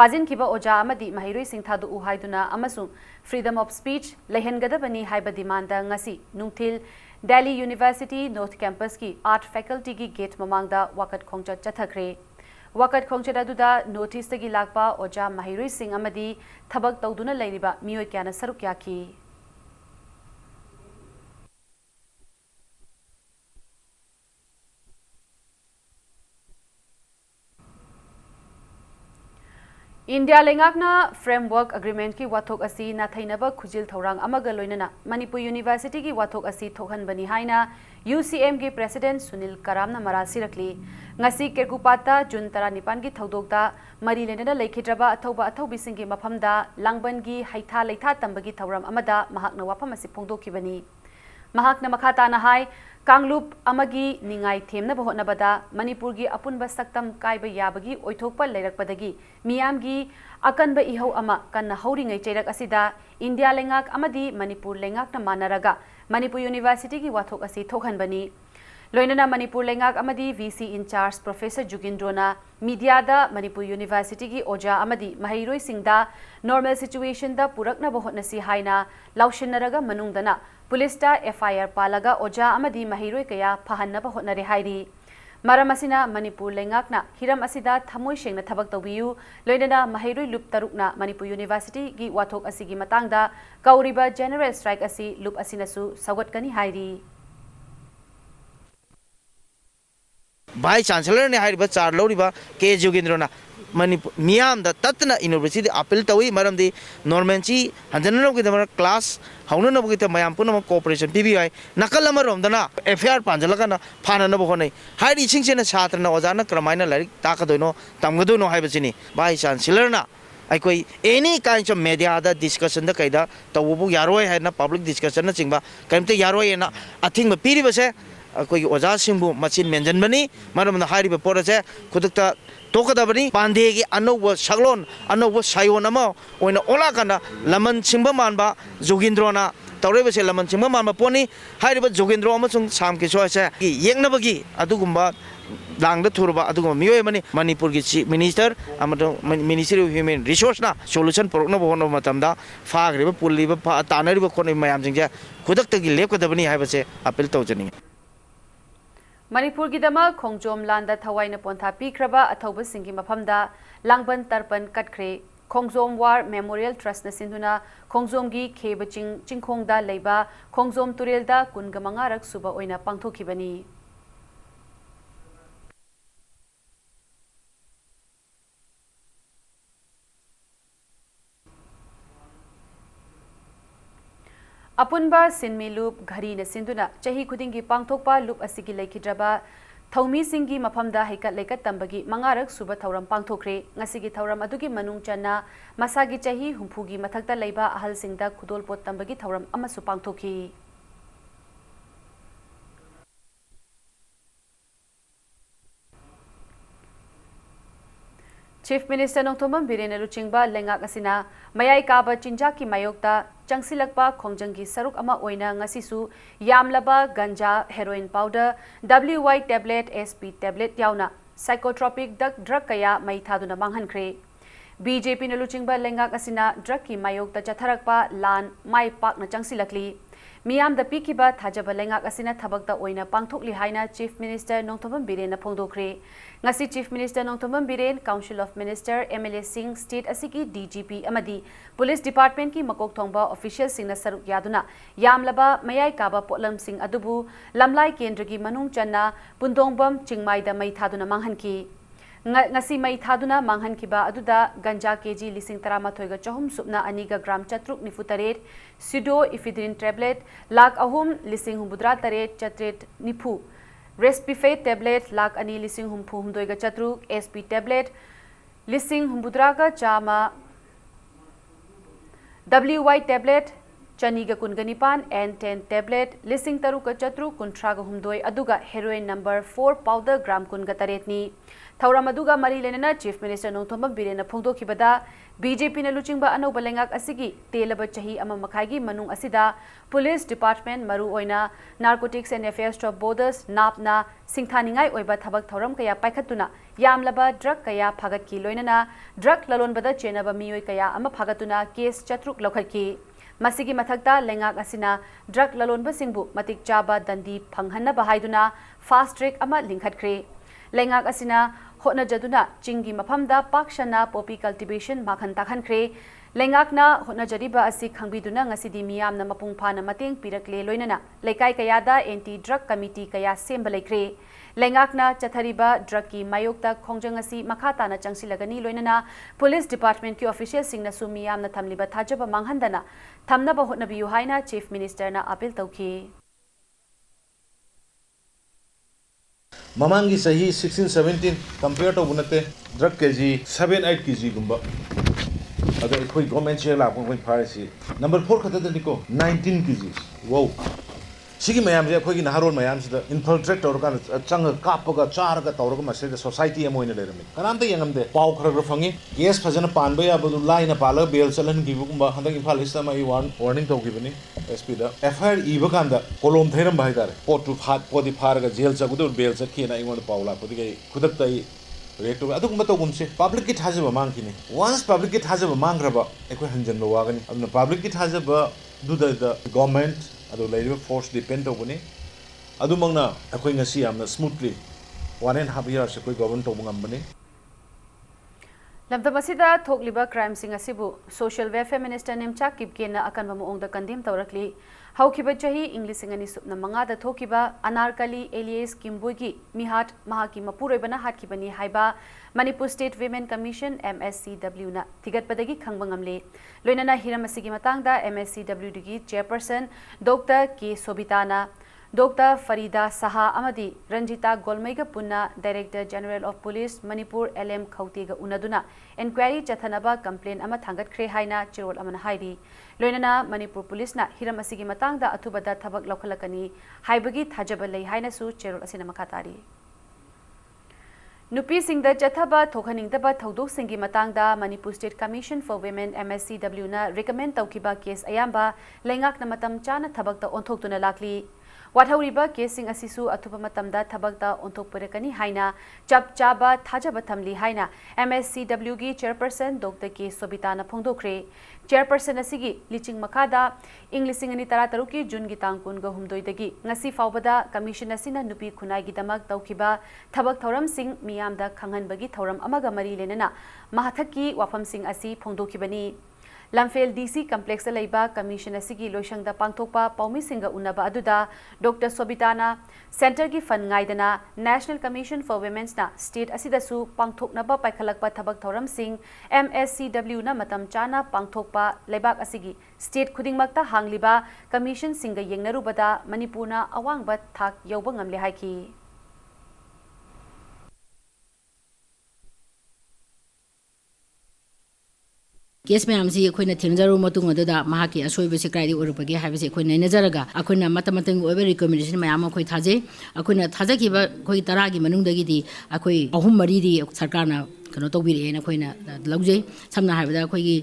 Speaker 1: fajin ki ba oja amadi mahiroi sing thadu u haiduna amasu freedom of speech lehen gada bani haiba demand da ngasi nungthil Delhi University North Campus ki art faculty ki gate mamangda wakat khongcha chathakre wakat khongcha aduda notice tagi lakpa oja mahiroi sing amadi thabak tawduna leiriba miyoi kyana saruk yaki India lengakna framework agreement ki wathok asi na thainaba khujil thorang amaga loinana Manipur University ki wathok asi thokhan bani haina UCM ki president Sunil Karamna marasi rakli ngasi kerkupata Jun 19 ki thodokta mari lenana lekhidraba athoba athobi singi mafamda langban gi haitha leitha tambagi thoram amada mahakna wafam asi phongdokhibani mahakna makhata na hai Kanglup amagi ningai themna bahotna bada Manipur gi apunba saktam kaiba yabagi oithokpa leirakpadagi miyamgi akanba ihau ama kanna hauringai cheirak asida India lengak amadi Manipur lengak na manaraga Manipur University gi wathok asi thokhanbani loinana Manipur lengak amadi VC in charge Professor Jugindrona media da Manipur University gi oja amadi mahiroi singda normal situation da purakna bahotna si haina laushinaraga manungdana Police ta FIR palaga oja amadi mahiroi kaya phahanna ba hotnare hairi maram asina Manipur lengakna hiram asida thamoi shengna thabak tawbiu loinana mahiroi lup tarukna Manipur University gi wathok asigi matangda kauriba general strike asi lup asinasu sagotkani hairi
Speaker 15: Vice Chancellor ne hairiba char loriba K Jugindrona Manipur Miam da Tatna University appeal tawi maramdi normanchi hanjanano ki damar class hauna no ki mayam puna cooperation PBI nakal amarom dana FIR panjalaga na phana no bhonai hairi singchena chhatra na ojana kramaina larik takadoino tamgadoino haibachini Vice Chancellor na ꯑꯩꯈꯣꯏ any kinds of ꯃꯦꯗꯤꯌꯥꯗ ꯗꯤꯁꯀꯁꯟꯗ ꯀꯩꯗ ꯇꯧꯕꯕꯨ ꯌꯥꯔꯣꯏ ꯍꯥꯏꯅ public ꯗꯤꯁꯀꯁꯟꯅꯆꯤꯡꯕ ꯀꯔꯤꯝꯇ ꯌꯥꯔꯣꯏ ꯍꯥꯏꯅ ꯑꯊꯤꯡꯕ ꯄꯤꯔꯤꯕꯁꯦ ꯑꯩꯈꯣꯏꯒꯤ ꯑꯣꯖꯥꯁꯤꯡꯕꯨ ꯃꯆꯤꯟ ꯃꯦꯟꯁꯤꯟꯕꯅꯤ ꯃꯔꯝꯅ ꯍꯥꯏꯔꯤꯕ ꯄꯣꯠ ꯑꯁꯦ ꯈꯨꯗꯛꯇ ꯇꯣꯛꯀꯗꯕꯅꯤ ꯄꯥꯟꯗꯦꯒꯤ ꯑꯅꯧꯕ ꯁꯛꯂꯣꯟ ꯑꯅꯧꯕ ꯁꯥꯌꯣꯟ ꯑꯃ ꯑꯣꯏꯅ ꯑꯣꯜꯂꯛꯑꯀꯥꯟꯗ ꯂꯃꯟ ꯁꯤꯡꯕ ꯃꯥꯟꯕ ꯖꯣꯒꯤꯟꯗ꯭ꯔꯣꯅ ꯇꯧꯔꯤꯕꯁꯦ ꯂꯃꯟ ꯁꯤꯡꯕ ꯃꯥꯟꯕ ꯄꯣꯠꯅꯤ ꯍꯥꯏꯔꯤꯕ ꯖꯣꯒꯤꯟꯗ꯭ꯔꯣ ꯑꯃꯁꯨꯡ ꯁꯥꯝ ꯀꯤꯁꯣꯔ ꯑꯁꯦ ꯌꯦꯛꯅꯕꯒꯤ ꯑꯗꯨꯒꯨꯝꯕ ꯂꯥꯡꯗ ꯊꯨꯔꯕ ꯑꯗꯨꯒꯨꯝꯕ ꯃꯤꯑꯣꯏ ꯑꯃꯅꯤ ꯃꯅꯤꯄꯨꯔꯒꯤ ꯆꯤꯐ ꯃꯤꯅꯤꯁꯇꯔ ꯑꯃꯁꯨꯡ ꯃꯤꯅꯤꯁꯇ꯭ꯔꯤ ꯑꯣꯐ ꯍ꯭ꯌꯨꯃꯦꯟ ꯔꯤꯁꯣꯔꯁꯅ ꯁꯣꯂꯨꯁꯟ ꯄꯨꯔꯛꯅꯕ ꯍꯣꯠꯅꯕ ꯃꯇꯝꯗ ꯐꯥꯈ꯭ꯔꯤꯕ ꯄꯨꯜꯂꯤꯕ ꯇꯥꯟꯅꯔꯤꯕ ꯈꯣꯠꯅꯔꯤꯕ ꯃꯌꯥꯝꯁꯤꯡꯁꯦ ꯈꯨꯗꯛꯇꯒꯤ ꯂꯦꯞꯀꯗꯕꯅꯤ ꯍꯥꯏꯕꯁꯦ appeal ꯇꯧꯖꯅꯤꯡꯉꯤ
Speaker 1: Manipurgidama Khongjom Landa Thawaina Pontha Pikraba Athoba Singi Maphamda Langban Tarpan Katkre Khongjom War Memorial Trust na Sinduna Khongjomgi Khebaching Chingkhongda Leiba Khongjom Turelda Kungamangarak Suba Oina Pangthokibani Apunba Sinmi Loop Ghari na Sinduna Chahi Kudingi Pangthokpa Loop Asigi Laikhidraba Thaumi Singi Maphamda Haikat Laikat Tambagi Mangarak Suba Thauram Pangthokre Ngasigi Thauram Adugi Manung Channa Masagi Chahi Humpugi Mathakta Leiba Ahal Singda Khudolpot Tambagi Thauram Amasu Pangthokhi Chief Minister Nongthomam Birena Luchingba Lengak Asina Mayai Kaba Chinjaki Mayokta Changsilakpa Khongjangi Saruk Ama Oina Ngasisu Yamlaba Ganja Heroin Powder WY Tablet SP Tablet Yauna Psychotropic Drug Kaya Mai Thaduna Manghankre BJP na Luchingba Lengak Asina Drug Ki Mayokta Chatharakpa Lan Mai Pak na Changsilakli Miyam da Pikiba Thajaba Lengak Asina Thabakta Oina Pangthokli Haina Chief Minister Nongthomam Birena Phongdokre Ngasi Chief Minister Nongthomam Biren Council of Minister MLA Singh State Asiki DGP Amadi Police Department ki Makok Thongba Official Singna Saruk Yaduna Yamlaba Mayai Kaba Potlam Singh Adubu Lamlai Kendragi Manung Channa Pundongbam Chingmai da Mai Thaduna Manghanki Ngasi Mai Thaduna Manghankiba Aduda Ganja KG Lising Taramatoiga Chahum Supna Aniga Gram Chatruk Nifutaret Pseudo Ephedrine Tablet Lak Ahum Lising Humbudra Taret Chatret Nipu Respifate Tablet Lak Ani Lising Humpu Humdoiga Chatruk SP Tablet Lising Humbudraga Chama WY Tablet Chaniga Kunganipan N10 Tablet Lising Taruka Chatru Kuntraga Humdoi Aduga Heroin number 4 Powder Gram Kunga Taretni Thauram Aduga Mari Lenana Chief Minister Nongthomam Birena Phongdokhibada BJP na Luchingba Anoba Lengak Asigi Telaba Chahi Ama Makhagi Manung Asida Police Department Maru Oina Narcotics and Affairs to Borders NAPNA Singthaningai Oiba Thabak Thauram Kaya Paikhatuna Yamlaba Drug Kaya Phagat Ki Loinana Drug Lalonbada Chenaba Miyoi Kaya Ama Phagatuna Case Chatruk Lokhatki Masigi Mathakta Lengak Asina Drug Lalonba Singbu Matik Chaba Dandi Phanghanna Bahaiduna Fast Track Ama Linkhatkre Lengak Asina Hotna Jaduna Chingi Maphamda Pakshana Poppy Cultivation Makhan Takhankre Lengakna Hotna Jariba Asi Khangbiduna Ngasidi Miyamna Mapung Phana Mateng Pirakle Loinana Lekai Kayada Anti Drug Committee Kaya Sembalekre Lengakna Chathariba Drug Ki Mayokta Khongjangasi Makhatana Changsilagani Loinana Police Department Ki Official Singna Sumiyamna Thamliba Thajaba Manghandana Thamnaba Hotnabiyu Haina Chief Minister na appeal tauki
Speaker 2: Mamangi sahi 16-17 compare to bunate drug kg 7-8 kg gumba agar koi government share la koi pharmacy number 4 khata da niko 19 kg wow sigi mayam je koi gi naharol mayam sida infiltrate or kan chang kapaga char ga tawra ga mase society amoina lerami kanam ta yangam de pau khara gra fangi case phajana panba ya badu line pala bail chalan gi gumba handa infal hista mai warning to gi bani SP da FIR iba kanda kolom thairam bhai dar pot to phat podi phar ga jail chagudu bail chakhi na ingon paula podi ga khudak tai react adu gumba to gumse public ki thajaba mang kini once public ki thajaba mang graba ekoi hanjan ba wagani aduna public ki thajaba du the government adu laiba force depend tobuni adu mangna akoi ngasi amna smoothly 1.5 years akoi government to ngambani
Speaker 1: Lamtabasida Thokliba crime sing asibu Social Welfare Minister Nemcha Kipkena akanba moongda kandim tawrakli haukiba chahi English ngani supna manga da thokiba Anarkali alias Kimboigi mihat mahaki mapuroibana hatkibani haiba Manipur State Women Commission MSCW na thigatpadagi khangbangamle loinana hiramasigi matangda MSCW digi chairperson Dr. K Sobitana Dr. Farida Saha amadi Ranjita Golmaiga Punna Director General of Police Manipur LM Khautiga Unaduna Inquiry Chathanaba Complaint ama Thangat Kre Haina Chirol Amana Hairi Loinana Manipur Police na Hiram Asigi Matangda Atubada Thabak Lokalakani Haibagi Thajabalai Haina Su Chirol Asina Makatari Nupi Singda Chathaba Thokaningdaba Thodok Singi Matangda Manipur State Commission for Women MSCW na recommend Taukiba case Ayamba Lengak na Matam Chana Thabakta Onthok Tuna Lakli Wathoriba casing asisu atupa matamda thabakta onthokparekani haina chap chaba thajaba thamli haina MSCW gi chairperson Dr. K Sobitana phongdokre chairperson asigi liching makada Englishing ani tarataruki June gi tangkun ga humdoi dagi ngasi faubada commission asina nupi khunai gi damak taukiba thabak thoram sing miyamda khanghan bagi thoram amaga mari lenana mahathaki wafam sing asi phongdokibani Lamfel DC Complex Laiba Commission Asigi Loishangda Pangthokpa Paumi Singa Unaba Aduda Dr. Sobitana Center gi Fan Ngaidana National Commission for Women's na State Asidasu Pangthoknaba Paikhalakpa Thabak Thoram Sing MSCW na Matam Chana Pangthokpa Laibak Asigi State Khudingmakta Hangliba Commission Singa Yengnarubada Manipurna Awangba Thak Yauba Ngamle Haiki
Speaker 3: case ma'am से अखोना थेंजरो मतुंग अदुदा महाकी असोइब से क्राइदि ओरपगे हाइबसे अखोना नजरगा अखोना मतमतंग ओबे recommendation ma'am अखोइ थाजे अखोना थाजकिबा खोइ तरागी मनुंगदगिदि अखोइ अहुम मरीदि सरकारना कनो तौबिरेन अखोइना लौजै समना हाइबदा अखोइगी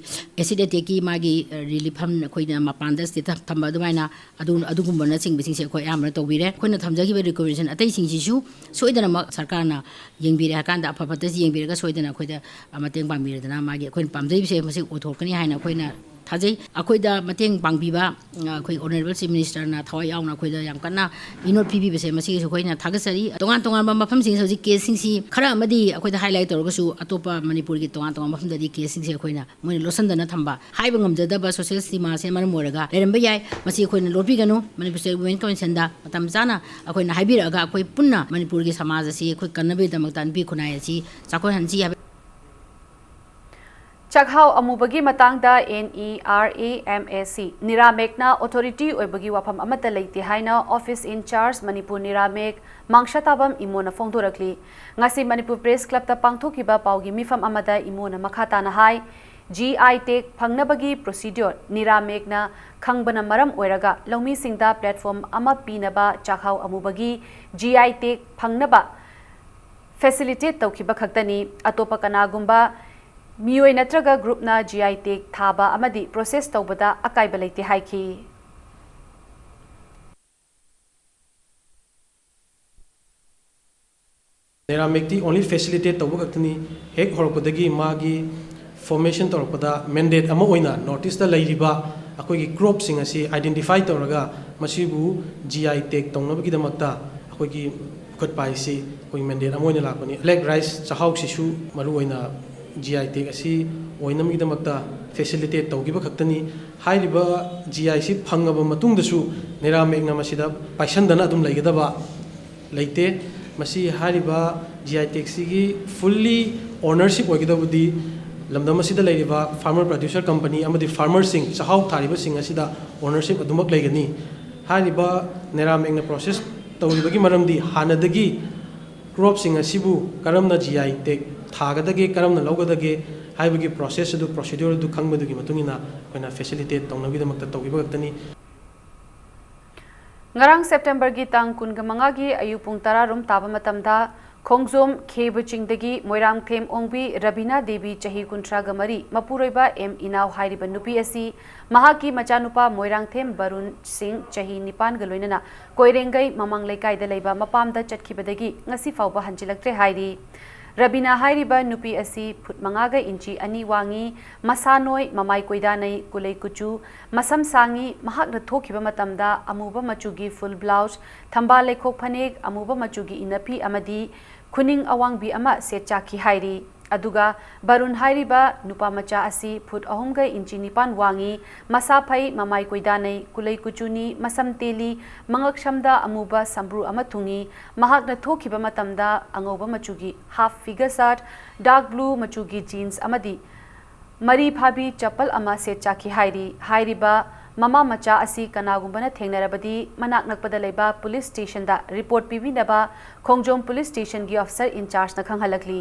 Speaker 3: acid attack की मागी relief हम अखोइना मपानदा स्थित थंबा दुमाइना अदुगुम्बना सिंगबिसिंगसे अखोइ यामना तौबिरे अखोइना थमजगिबा रिकमेंडेशन अतै सिंगसिसु सोइदना सरकारना येंबिरे हाकांदा अफफतस येंबिरेगा सोइदना अखोइदा मतेंग पामिरेदना मागी अखोइन पामजैबसे मसे ओथोकनी हाइना अखोइना थाजै अखोइदा मतेंग पांगबिबा अखोइ ऑनरेबल चीफ मिनिस्टर ना थवाइ यावना अखोइदा याम कन्ना इनोट पिबिबसे मसे अखोइना थागसरी तोंगान तोंगान मफमसिंग हजि केसिंगसि खरा अमदि अखोइदा हाइलाइट तौरगसु अतोपा मणिपुर की तोंगान तोंगान मफमददि केसिंगसि अखोइना मोइ लोसनदना थंबा हाइबा ngамजदबा सोशल स्टिमा से मरम मोरगा लेरंबा याय मसे अखोइना लोपिगनु मणिपुर स्टेट वुमेन कमीशन दा मतम जाना अखोइना हाइबिरगा अखोइ पुन्ना मणिपुर की समाज असि अखोइ कन्नबे दमकता नबी खुनाय असि चाखोइ हंजी
Speaker 1: Chakhau amubagi matangda NERAMAC Niramekna authority oibagi wafam amata leite haina office in charge Manipur Niramek Mangshatabam imona phongdorakli ngasi Manipur Press Club ta pangthokiba paugi mifam amada imona makhata na hai GI Tech phangnabagi procedure Niramekna khangbana maram oiraga lomi singda platform ama pinaba Chakhau amubagi GI Tech phangnaba facilitate taukiba khaktani atopa kanagumba Mioi natraga group na GI Tech thaba amadi process tawbada akai balaite haiki
Speaker 16: Niramekti only facilitate tawba kaktani hek horokpadagi magi formation tawrokpada mandate ama oina notice da lairiba akoi gi crop sing asi identify tawraga masibu GI Tech tongnabagi damakta akoi gi khotpai si koi mandate ama oina lakpani black rice chahau sisu maru oina GI Tech asi oinamgi damakta facilitate tawgiba khaktani hairiba GI si phangaba matungdasu Niramekna masida paisandana adum laigadaba leite masi hairiba GI Tech sigi fully ownership oigidabudi lamdam asida lairiba farmer producer company amadi farmer sing chahau thariba sing asida ownership adumak laigani hairiba Niramekna process tawribagi maramdi hanadagi crop sing asibu karamna GI Tech थागदगे करमना लौगदगे हाइबगी process अदु procedure अदु खंगबदुगी मतुंगिना कोइना facilitate तौनबीदमक्ता तौगिबगतनी
Speaker 1: ngarang September gi tang kunga manga gi ayu pung 10 rum taba matamda khongjom kheba chingdagi moirang them ongbi Rabina Devi chahi kuntra gamari mapuroiba M Inaw hairiba nupi asi mahaki machanupa moirang them Barun Singh chahi nipan galoinana koirengai mamang lekai da leiba mapamda chatkibadagi ngasi fauba hanjilaktre hairi Rabina hairiba nupi asi phutmangaga inchi ani wangi masanoi mamai koidanai kulei kuchu masam sangi mahakna thokiba matamda amuba machugi full blouse thamba lekhok phanek amuba machugi inapi amadi khuning awangbi ama setchaki hairi aduga Barun hairiba nupa macha asi phut ahumga inchi nipan wangi masa phai mamai koidanai kulei kuchuni masam teli mangak shamda amuba sambru ama thungi mahakna thokiba matamda angoba machugi half figure shirt dark blue machugi jeans amadi mari phabi chapal ama setchaki hairi hairiba mama macha asi kanagumbana thengnarabadi manak nakpada leiba police station da report pibinaba Khongjom police station gi officer in charge na khanghalakli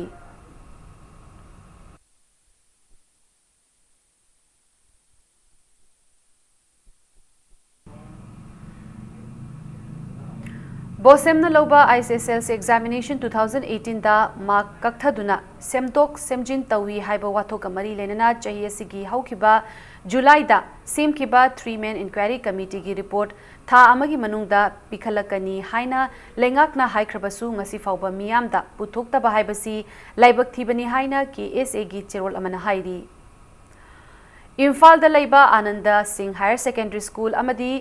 Speaker 1: Bosemna Loba ISSLC examination 2018 da mark kakthaduna semtok semjin tawi haiba wathoka mari lenana chahi gi haukiba July da semkiba 3-man inquiry committee gi report tha amagi manungda pikhalakani haina lengakna haikhrabasu ngasi fauba miyamda puthokta ba haibasi laibak thibani haina KSA gi cherol amana hairi Imphal da laiba Ananda Singh Higher Secondary School amadi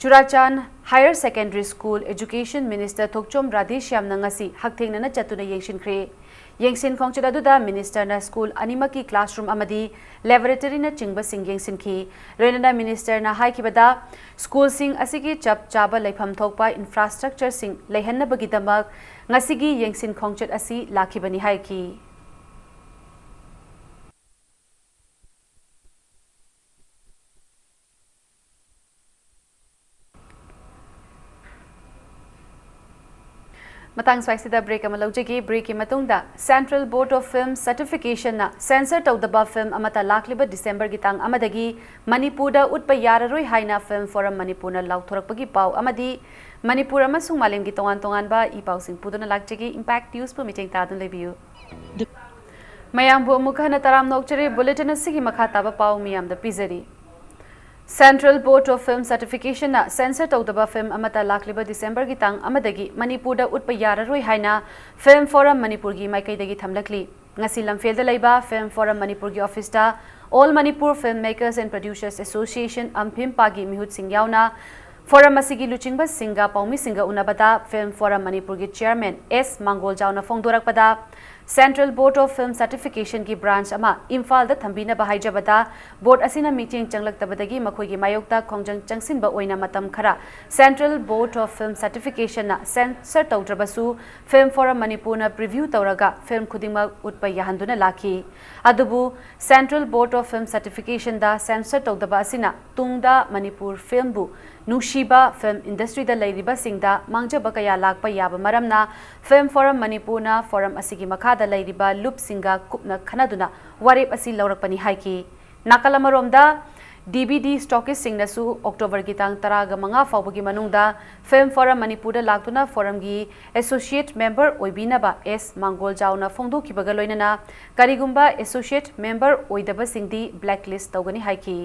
Speaker 1: Churachan Higher Secondary School Education Minister Thokchom Radheshyam nangasi hakthengna chatuna yengshinkhre yengsin khongchadaduda minister na school animaki classroom amadi laboratory na chingba sing yengsinki renana minister na haikibada school sing asigi chap chaba leifam thokpa infrastructure sing leihanna bagidamak ngasigi yengsin khongchat asi lakhibani haiki Matang swaisida break amalojagi break ki matungda Central Board of Film Certification na censor tawdaba film amata lakliba December gitang amadagi Manipur da utpa yararoi haina film forum Manipur na lauthorakpagi pau amadi Manipur amasung malem gi tongan ba I pau sing puduna lakjagi impact news pu meeting ta dun lebiu mayam bu mukha na taram nokchari bulletin asigi makha taba pau miyam da pizari Central Board of Film Certification na censor tawdaba film amata lakliba December gitang amadagi Manipur da utpa yararoi haina film forum Manipur gi maikaidagi thamlakli ngasi lamfel da laiba film forum Manipur gi office da All Manipur Filmmakers and Producers Association Amphim Pagi mihut sing yauna forum asigi luchingba singa paumi singa unabada film forum Manipur gi chairman S Mangol jauna phongdorakpada Central Board of Film Certification ki branch ama Imphal da thambina bahaijabada board asina meeting changlaktabadagi makhoigi mayokta khongjang changsinba oina matam khara Central Board of Film Certification na censor tawdrabasu Film Forum Manipur na preview tawraga film khudima utpa yahanduna lakhi adubu Central Board of Film Certification da censor tawdaba asina tungda Manipur film bu Nushiba film industry da lairiba singda mangjaba kaya lakpa yaba maramna Film Forum Manipur na forum asigi makada lairiba loop singa kupna khanaduna warep asi laurakpani haiki nakalamaromda DVD stockist singnasu October gitang taraga manga fawbagi manungda Film Forum Manipur da laktuna forum gi associate member oibinaba S Mangol jauna phongdu kibaga loinana karigumba associate member oidaba singdi blacklist tawgani haiki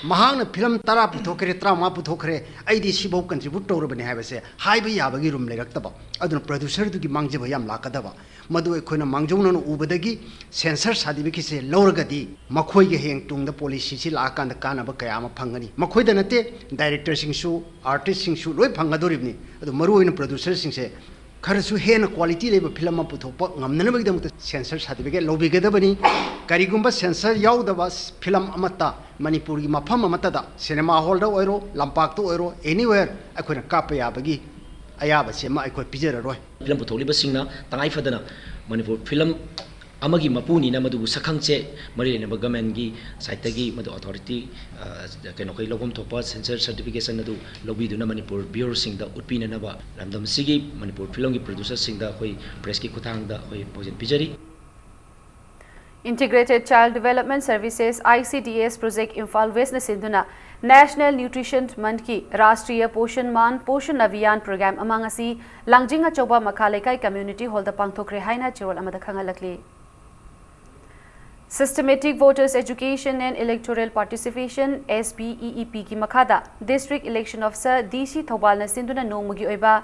Speaker 17: महांगना film तरा पुथोखरे तरामा पुथोखरे आइदी सिबो contribute तौरबने हाइबसे हाइबे याबगी रूम लेरक्तबा अदुन प्रोड्यूसर दुगी मांगजेबा याम लाकदबा मदु एखोना मांगजौनन उबदगी सेंसर सार्टिफिकेट से लौरगदी मखोइगे हेंग तुंगदा पॉलिसी सि लाकांद कानाबा कयामा फंगनी मखोइदा नते डायरेक्टर सिंगसु आर्टिस्ट सिंगसु लोय फंगदोरिबनी अदु मरु ओइन प्रोड्यूसर सिंगसे खरसु हेन क्वालिटी लेबा फिल्म मा पुथोपा ngamnanabagidamta सेंसर सर्टिफिकेट लौबिगदबनी करिगुंबा सेंसर याउदबा फिल्म अमता मणिपुर की मफम अमतदा सिनेमा हॉल दा ओइरो लंपाक तो ओइरो एनीवेयर अखोना कापा याबगी अयाबा सेमा अखो पिजररोय
Speaker 18: फिल्म पुथोलिबसिंगना तंगाई फदना मणिपुर फिल्म अमगी मपुनी ना मदु सखंगचे मरी लेनबा गवर्नमेंट की साइट की मदु अथॉरिटी केनो खै लोगम थोपा सेंसर सर्टिफिकेशन अदु लोबिदुना मणिपुर ब्यूरो सिंग दा उत्पिननबा लमदम सिगी मणिपुर फिल्म की प्रोड्यूसर सिंग दा खै प्रेस की खुथांग दा खै poison पिजरी
Speaker 1: Integrated Child Development Services ICDS Project Imphal West na sinduna National Nutrition Month ki Rashtriya Poshan Man Poshan Abhiyan program amang asi langjing achoba makhalaikai community hall da pangthokre haina chirol amada khangalakli Systematic Voters Education and Electoral Participation SPEEP ki makhada District Election Officer DC Thobal na sinduna nongmugi oiba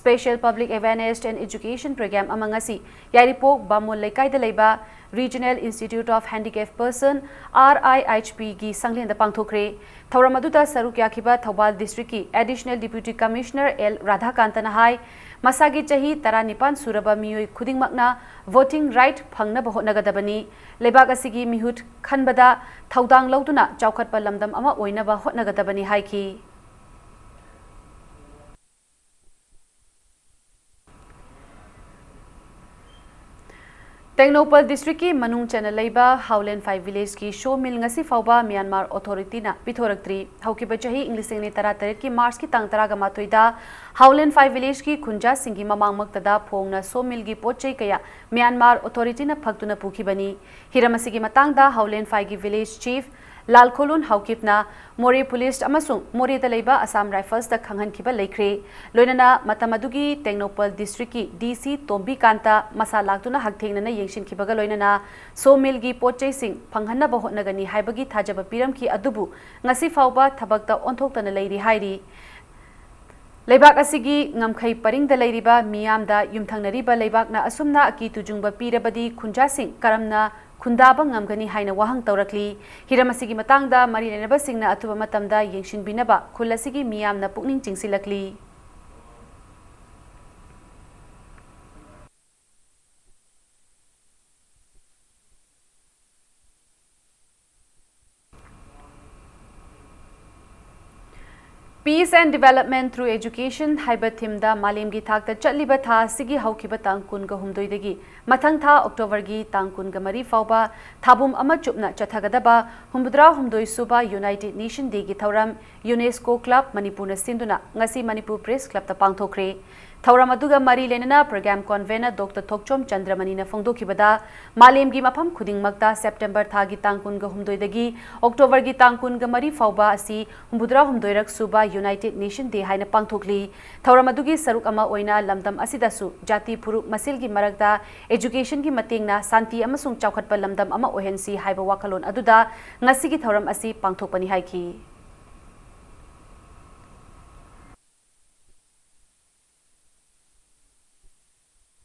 Speaker 1: Special Public Awareness and Education Program amang asi Yaripok Bamol Laikai da leiba Regional Institute of Handicapped Person RIHP gi sanglen da pangthokre Thoramaduda Sarukya khiba Thobal District ki Additional Deputy Commissioner L Radhakantana hai masagi chahi tara nipan suraba miyoi khudingmakna voting right phangna bahotnagadabani lebak asigi mihut khanbada thaudang lauduna chaukhatpa lamdam ama oinaba hotnagadabani haiki Tengnopal district ki manung chana leiba Howland 5 village ki show mill ngasi fawba Myanmar authority na pithoraktri haukiba chahi English ni tara taret ki March ki tang tara ga matoida Howland 5 village ki khunja singi mamang maktada phongna show mill gi pochai kaya Myanmar authority na phaktuna pukhibani hiramasi gi matangda Howland 5 gi village chief Lal Kholun Haukipna Mori Police amasung Mori da leiba Assam Rifles da khanghan kiba leikre loinana matamadugi Tengnopal district ki DC Tombi Kanta masa laktuna hakthengna na yengshin kibaga loinana so milgi pochai sing phanghanna ba hotnagani haibagi thajaba piram ki adubu ngasi fawba thabakta onthoktana leiri hairi Leibak asigi ngamkhai paring da leiriba miyamda yumthangnariba leibakna asumna aki tujungba pirabadi khunja sing karamna Kundaba ngamgani haina wahang taurakli hiramasigi matangda mari lenaba singna atuba matamda yengshin binaba khulasigi miyamna pukning chingsilakli Peace and Development through Education haiba thimda malemgi thakta chatliba tha sigi haukiba tangkun ga humdoidagi mathang tha October gi tangkun ga mari fawba thabum ama chupna chathagadaba humbudra humdoi suba United Nation Day gi thauram UNESCO Club Manipur na sinduna ngasi Manipur Press Club ta pangthokre thauram aduga mari lenana program convener Dr Thokchom Chandramani na phongdokibada malemgi mafam khudingmakta September tha gi tangkun ga humdoidagi October gi tangkun ga mari fawba asi humbudra humdoirak suba United Nation Day haina pangthokli thauram saruk ama oina lamdam asidasu jati phuruk masilgi marakta education gi matingna santi amasung chawkhatpa lamdam ama ohensi haiba wakalon aduda ngasigi thauram asi pangthokpani haiki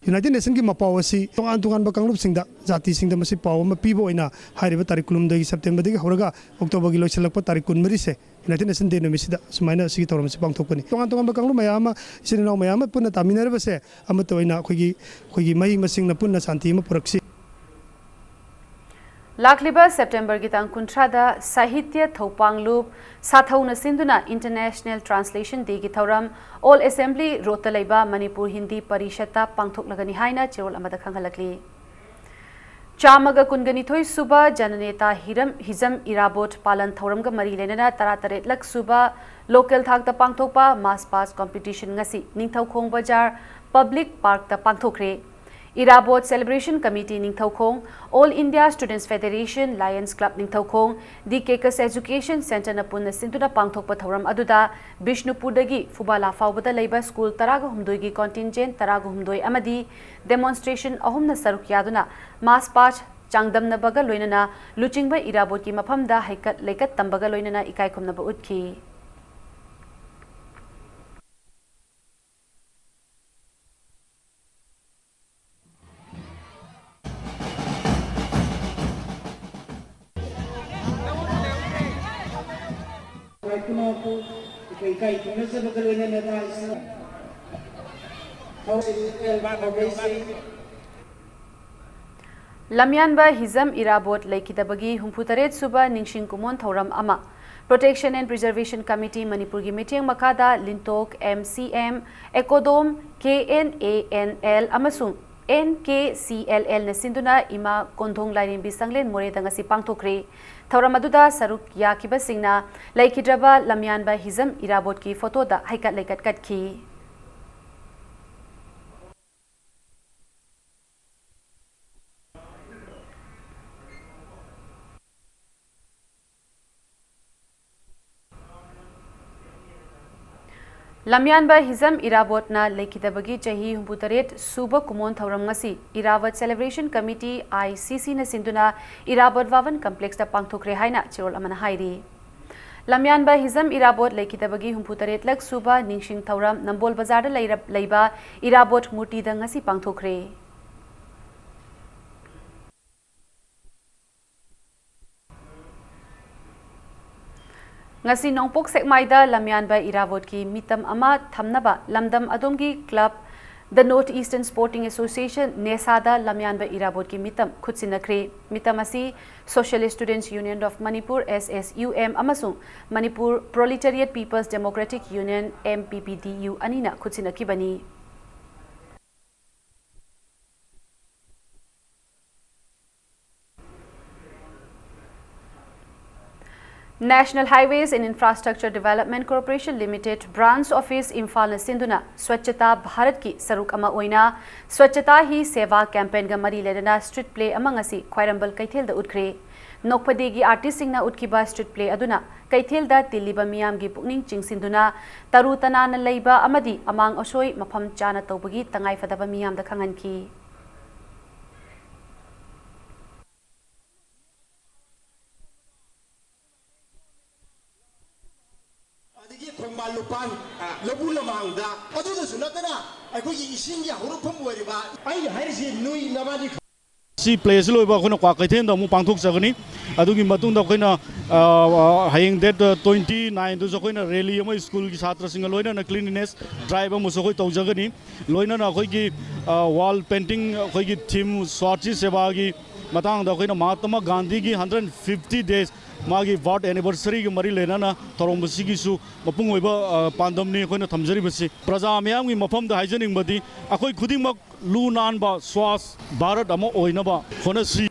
Speaker 19: United Nations की मपाव असी तोंगान तोंगान बकंगलुप सिंगदा जाति सिंगदा मसी पाव म पीबो ओइना हाइरिबा तारिख कुलुम दगी September दगी होरगा October गी लोइसलक तारिख 19 से United Nations Day नमिसिदा सुमाइना सिगी तोरम सि पांगथोकनी तोंगान तोंगान बकंगलुप मयाम सिनेनाव मयाम पुन्ना तामिनरबसे अमत ओइना खोगी मई मसिंगना पुन्ना शांति म पुरक्सी
Speaker 1: Lakliba September gitang kuntrada Sahitya Thopanglup Sathauna Sinduna International Translation Day githauram All Assembly Rotalaiba Manipur Hindi Parishata Pangthoklagani haina chirol amada khanghalakli Chamaga Kunganithoi Suba Jananeta Hizam Irabot Palan Thauramga Mari Lenana Tarataret Lak Suba Local Thakta Pangthokpa Mass Pass Competition ngasi Ningthau Khong Bajar Public Park ta Pangthokre Irabot Celebration Committee Ningthaukhong, All India Students Federation Lions Club Ningthaukhong, The Kekas Education Center na punna sintuna pangthokpa thauram aduda Bishnupurdagi Fubala Fawbada Labor School Taraga Humdoigi Contingent Taraga Humdoi Amadi Demonstration Ahumna Saruk Yaduna Mass March Changdamna Baga Loinana Luchingba Irabot ki maphamda haikat lekat tambaga loinana ikai khumna ba utki Lamyanba Hizam Irabot Laikidabagi Humputaret Suba Ningshin Kumon Thauram Ama Protection and Preservation Committee Manipur gi meeting makada Lintok MCM Ekodom KNANL amasung NKCLL na sinduna ima kondhong lainin bisanglen more dangasi pangthokre thauram aduda saruk yakiba singna laikhidraba Lamyanba Hizam Irabot ki photo da haikat laikat katki Lamyanba Hizam Irabot na Laikidabagi Chahi Humputaret Suba Kumon Thauram ngasi Irabot Celebration Committee ICC na sinduna Irabot Vavan Complex ta pangthokre haina chirol amana hairi Lamyanba Hizam Irabot Laikidabagi Humputaret lak Suba Ningsing Thauram Nambol Bazar da leiba Irabot Murti da ngasi pangthokre Ngasi nongpok sekmaida Lamyanba Irabot ki mitam ama thamnaba lamdam adomgi club The Northeastern Sporting Association Nesada Lamyanba Irabot ki mitam khutsinakre mitam asi Socialist Students Union of Manipur SSUM amasung Manipur Proletariat People's Democratic Union MPPDU anina khutsinakibani National Highways and Infrastructure Development Corporation Limited Branch Office Imphal Sinduna Swachhata Bharat ki saruk ama oina Swachhata hi seva campaign ga mari ledana street play among asi Khwairambal Kaithel da utkre Nokpadi gi artist singna utkiba street play aduna Kaithel da tiliba miyam gi pukning chingsinduna taru tanana leiba amadi amang osoi mafam chana tawbagi tangai fadaba miyam da khanganki
Speaker 20: Lupan, Labula Manga, others Natana, I could see Yahurum Wariba. I had Nui Namadi.
Speaker 21: Si place lo ba kono kwa kaithen da mu pangthok sagani adugi matung da koina haying that 29 do koina rally ma school ki chhatra singa loina na cleanliness drive mu so koi tau jagani loina na koi ki wall painting koi ki theme swachi seva gi matang da koina Mahatma Gandhi gi 150 days magi what anniversary gi mari lena na thorom basi gi su mapung oiba pandam ni koina thamjari basi praja myam gi mafam da haijening badi akoi khuding mak lu nan ba swas bharat amo oina ba khona si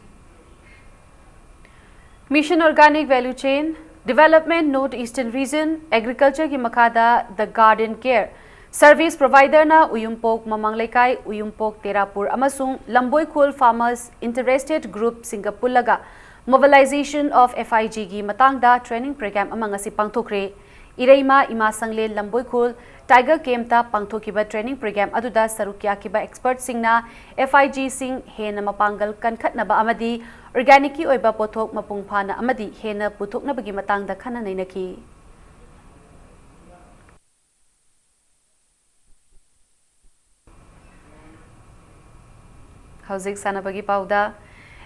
Speaker 1: Mission Organic Value Chain Development North Eastern Region Agriculture ki makada the Garden Care Service Provider na Uyumpok Mamanglaikai Uyumpok Terapur amasung Lamboi Khul Farmers Interested Group Singapulaga Mobilization of FIG gi matangda training program amang asi pangthokre Ireima Ima Sangle Lamboi Khul Tiger Kemta pangthokiba training program aduda sarukya kiba expert singna FIG sing hena mapangal kankhatnaba amadi organic ki oiba pothok mapung phana amadi hena puthoknabagi matangda khana nainaki Hauzik sanabagi pauda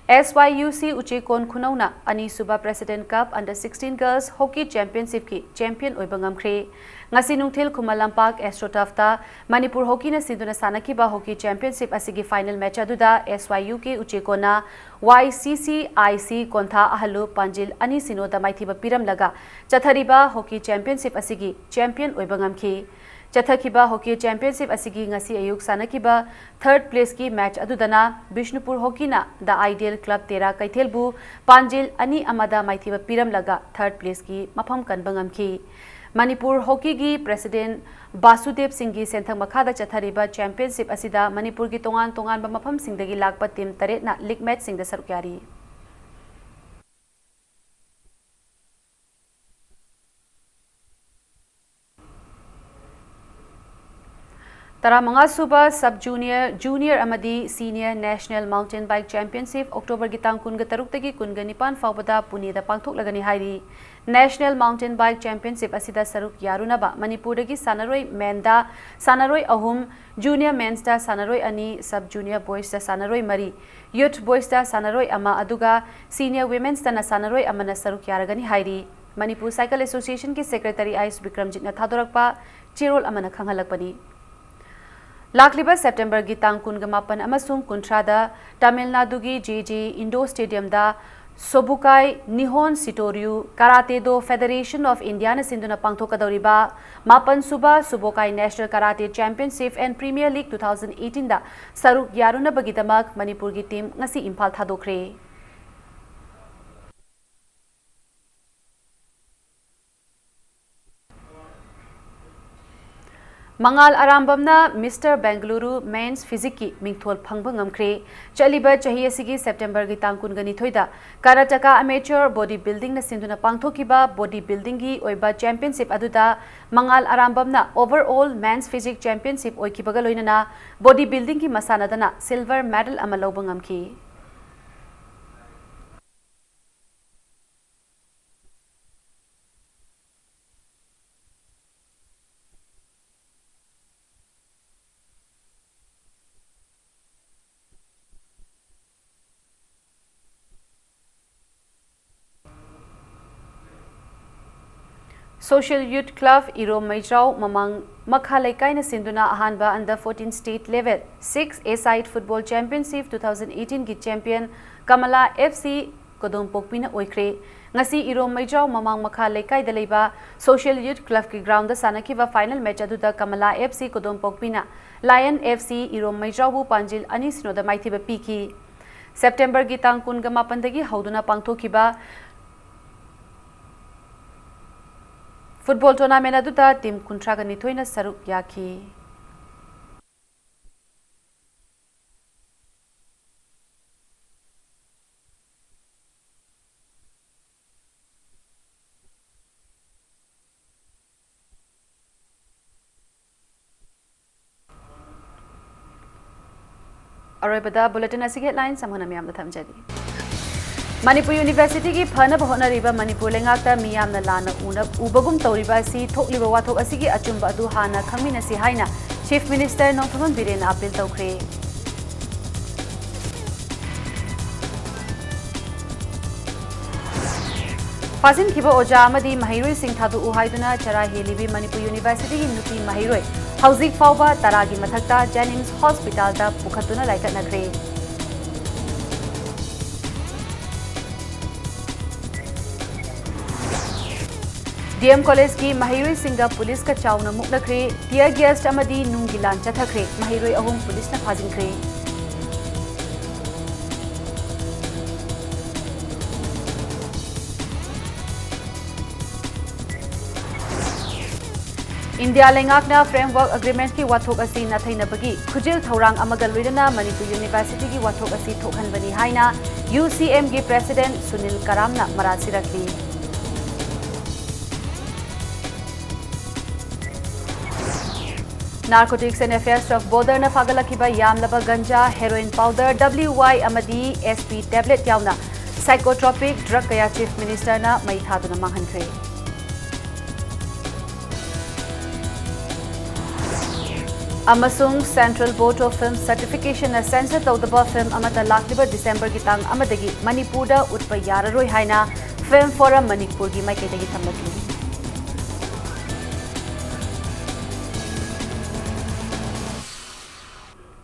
Speaker 1: SYUC Uchekon Kunauna Ani Suba President Cup Under 16 Girls Hockey Championship ki champion oibangam kre ngasi nungthil Kumalampak Astrotafta Manipur Hockey na sinduna sanakiba Hockey Championship asigi final match aduda SYU ke Uchekona YCCIC Kontha Ahalu Panjil Ani Sinoda maithiba piram laga chathariba Hockey Championship asigi champion oibangam ki Chathakiba Hockey Championship asigi ngasi ayuk sanakiba third place ki match adudana Bishnupur Hockey na The Ideal Club Tera Kaithelbu Panjil Ani Amada maithiba piram laga third place ki mafam kanbangam ki Manipur Hockey gi President Basudev Singh gi senthang makhada chathariba championship asida Manipur gi tongan ba mafam singdagi lakpa team taret na league match singda sarukyari Taramanga Suba Sub Junior, Junior Amadi Senior National Mountain Bike Championship October Gitang Kunga Taruktagi Kunga Nipan Fawbada Pune da Pangthok Lagani Hairi National Mountain Bike Championship Asida Saruk Yarunaba Manipuragi Sanaroi Menda Sanaroi Ahum Junior Men's da Sanaroi Ani Sub Junior Boys da Sanaroi Mari Youth Boys da Sanaroi Ama Aduga Senior Women's da na Sanaroi Amana Saruk Yaragani Hairi Manipur Cycle Association ki Secretary Ais Bikramjit na Thadorakpa Chirol Amana Khangalakpani Lakliba September gi tang kunga mapan amasung kuntrada Tamil Nadu gi JJ Indo Stadium da Sobukai Nihon Sitoryu Karate Do Federation of India na sinduna pangthokadoriba mapan suba Subokai National Karate Championship and Premier League 2018 da saruk yaruna bagidamak Manipur gi team ngasi Imphal thadokre Mangal Arambamna Mr. Bengaluru Men's Physique Mingthol Phangbangam Kre Chaliba Chahi asigi September gi tangkun gani thoida Karataka Amateur Bodybuilding na sinduna pangthokiba Bodybuilding gi oiba championship aduda Mangal Arambamna Overall Men's Physique Championship oikibaga loinana Bodybuilding gi masanadana silver medal ama lobangam ki Social Youth Club Iro Maijrao Mamang Makhalaikai na sinduna ahanba under 14 state level 6 A-side football championship 2018 gi champion Kamala FC Kodong Pokpina oikre ngasi Iro Maijrao Mamang Makhalaikai dalaiba Social Youth Club ki ground da sanakiba final match aduda Kamala FC Kodong Pokpina Lion FC Iro Maijrao bu Panjil ani sinoda maithiba piki September gi tang kun ga mapandagi hauduna pangthokiba football tournament अदुदा team 32 सरुक याखी अरोबदा bulletin असिगे headline समहना मियाम दा थमजदी Manipur university की फनब होनरिबा मणिपुर लेंगाक्ता मियामना लाना उबगुम तौरिबा असि थोकलिबा वाथोक असिगी अचुंबा अदु हाना खंगमिनसि हाइना chief minister नोंथमन villain appeal तौख्रे फाजिन खिबा ओजा अमदी महिरोई सिंह थादु उहाइदुना चरा हेलिबी Manipur university की नुपी महिरोई हौजिक फाउबा तरागी मथक्ता जेनिम्स हॉस्पिटल दा पुखतुना लाइकटनग्रे डीएम कॉलेज की महिरोई सिंगा पुलिस का चाउना मुक्नख्रे टियर गैस अमदी नुंगी लान चथख्रे महिरोई अहुम पुलिस ना फाजिनख्रे इंडिया लेंगाकना फ्रेमवर्क अग्रीमेंट की वाथोक असी नथैनबगी खुजिल थौरांग अमगल लोइदना मणिपुर यूनिवर्सिटी की वाथोक असी थोखनबनी हाइना यूसीएम की प्रेसिडेंट सुनील करामना मरासिरखली narcotics and affairs of border न फागलखिबा यामलबा गंजा हेरोइन पाउडर WY अमदी SP टैबलेट यावना साइकोट्रोपिक ड्रग कया चीफ मिनिस्टर ना मई थादुना मांगहनख्रे अमसुंग central board of film certification censor तौदबा फिल्म अमता लाखलिबा दिसंबर की तांग अमदगी मणिपुर दा उतपा याररोय हाइना फिल्म फोरम मणिपुर की माइकेदगी थमलखी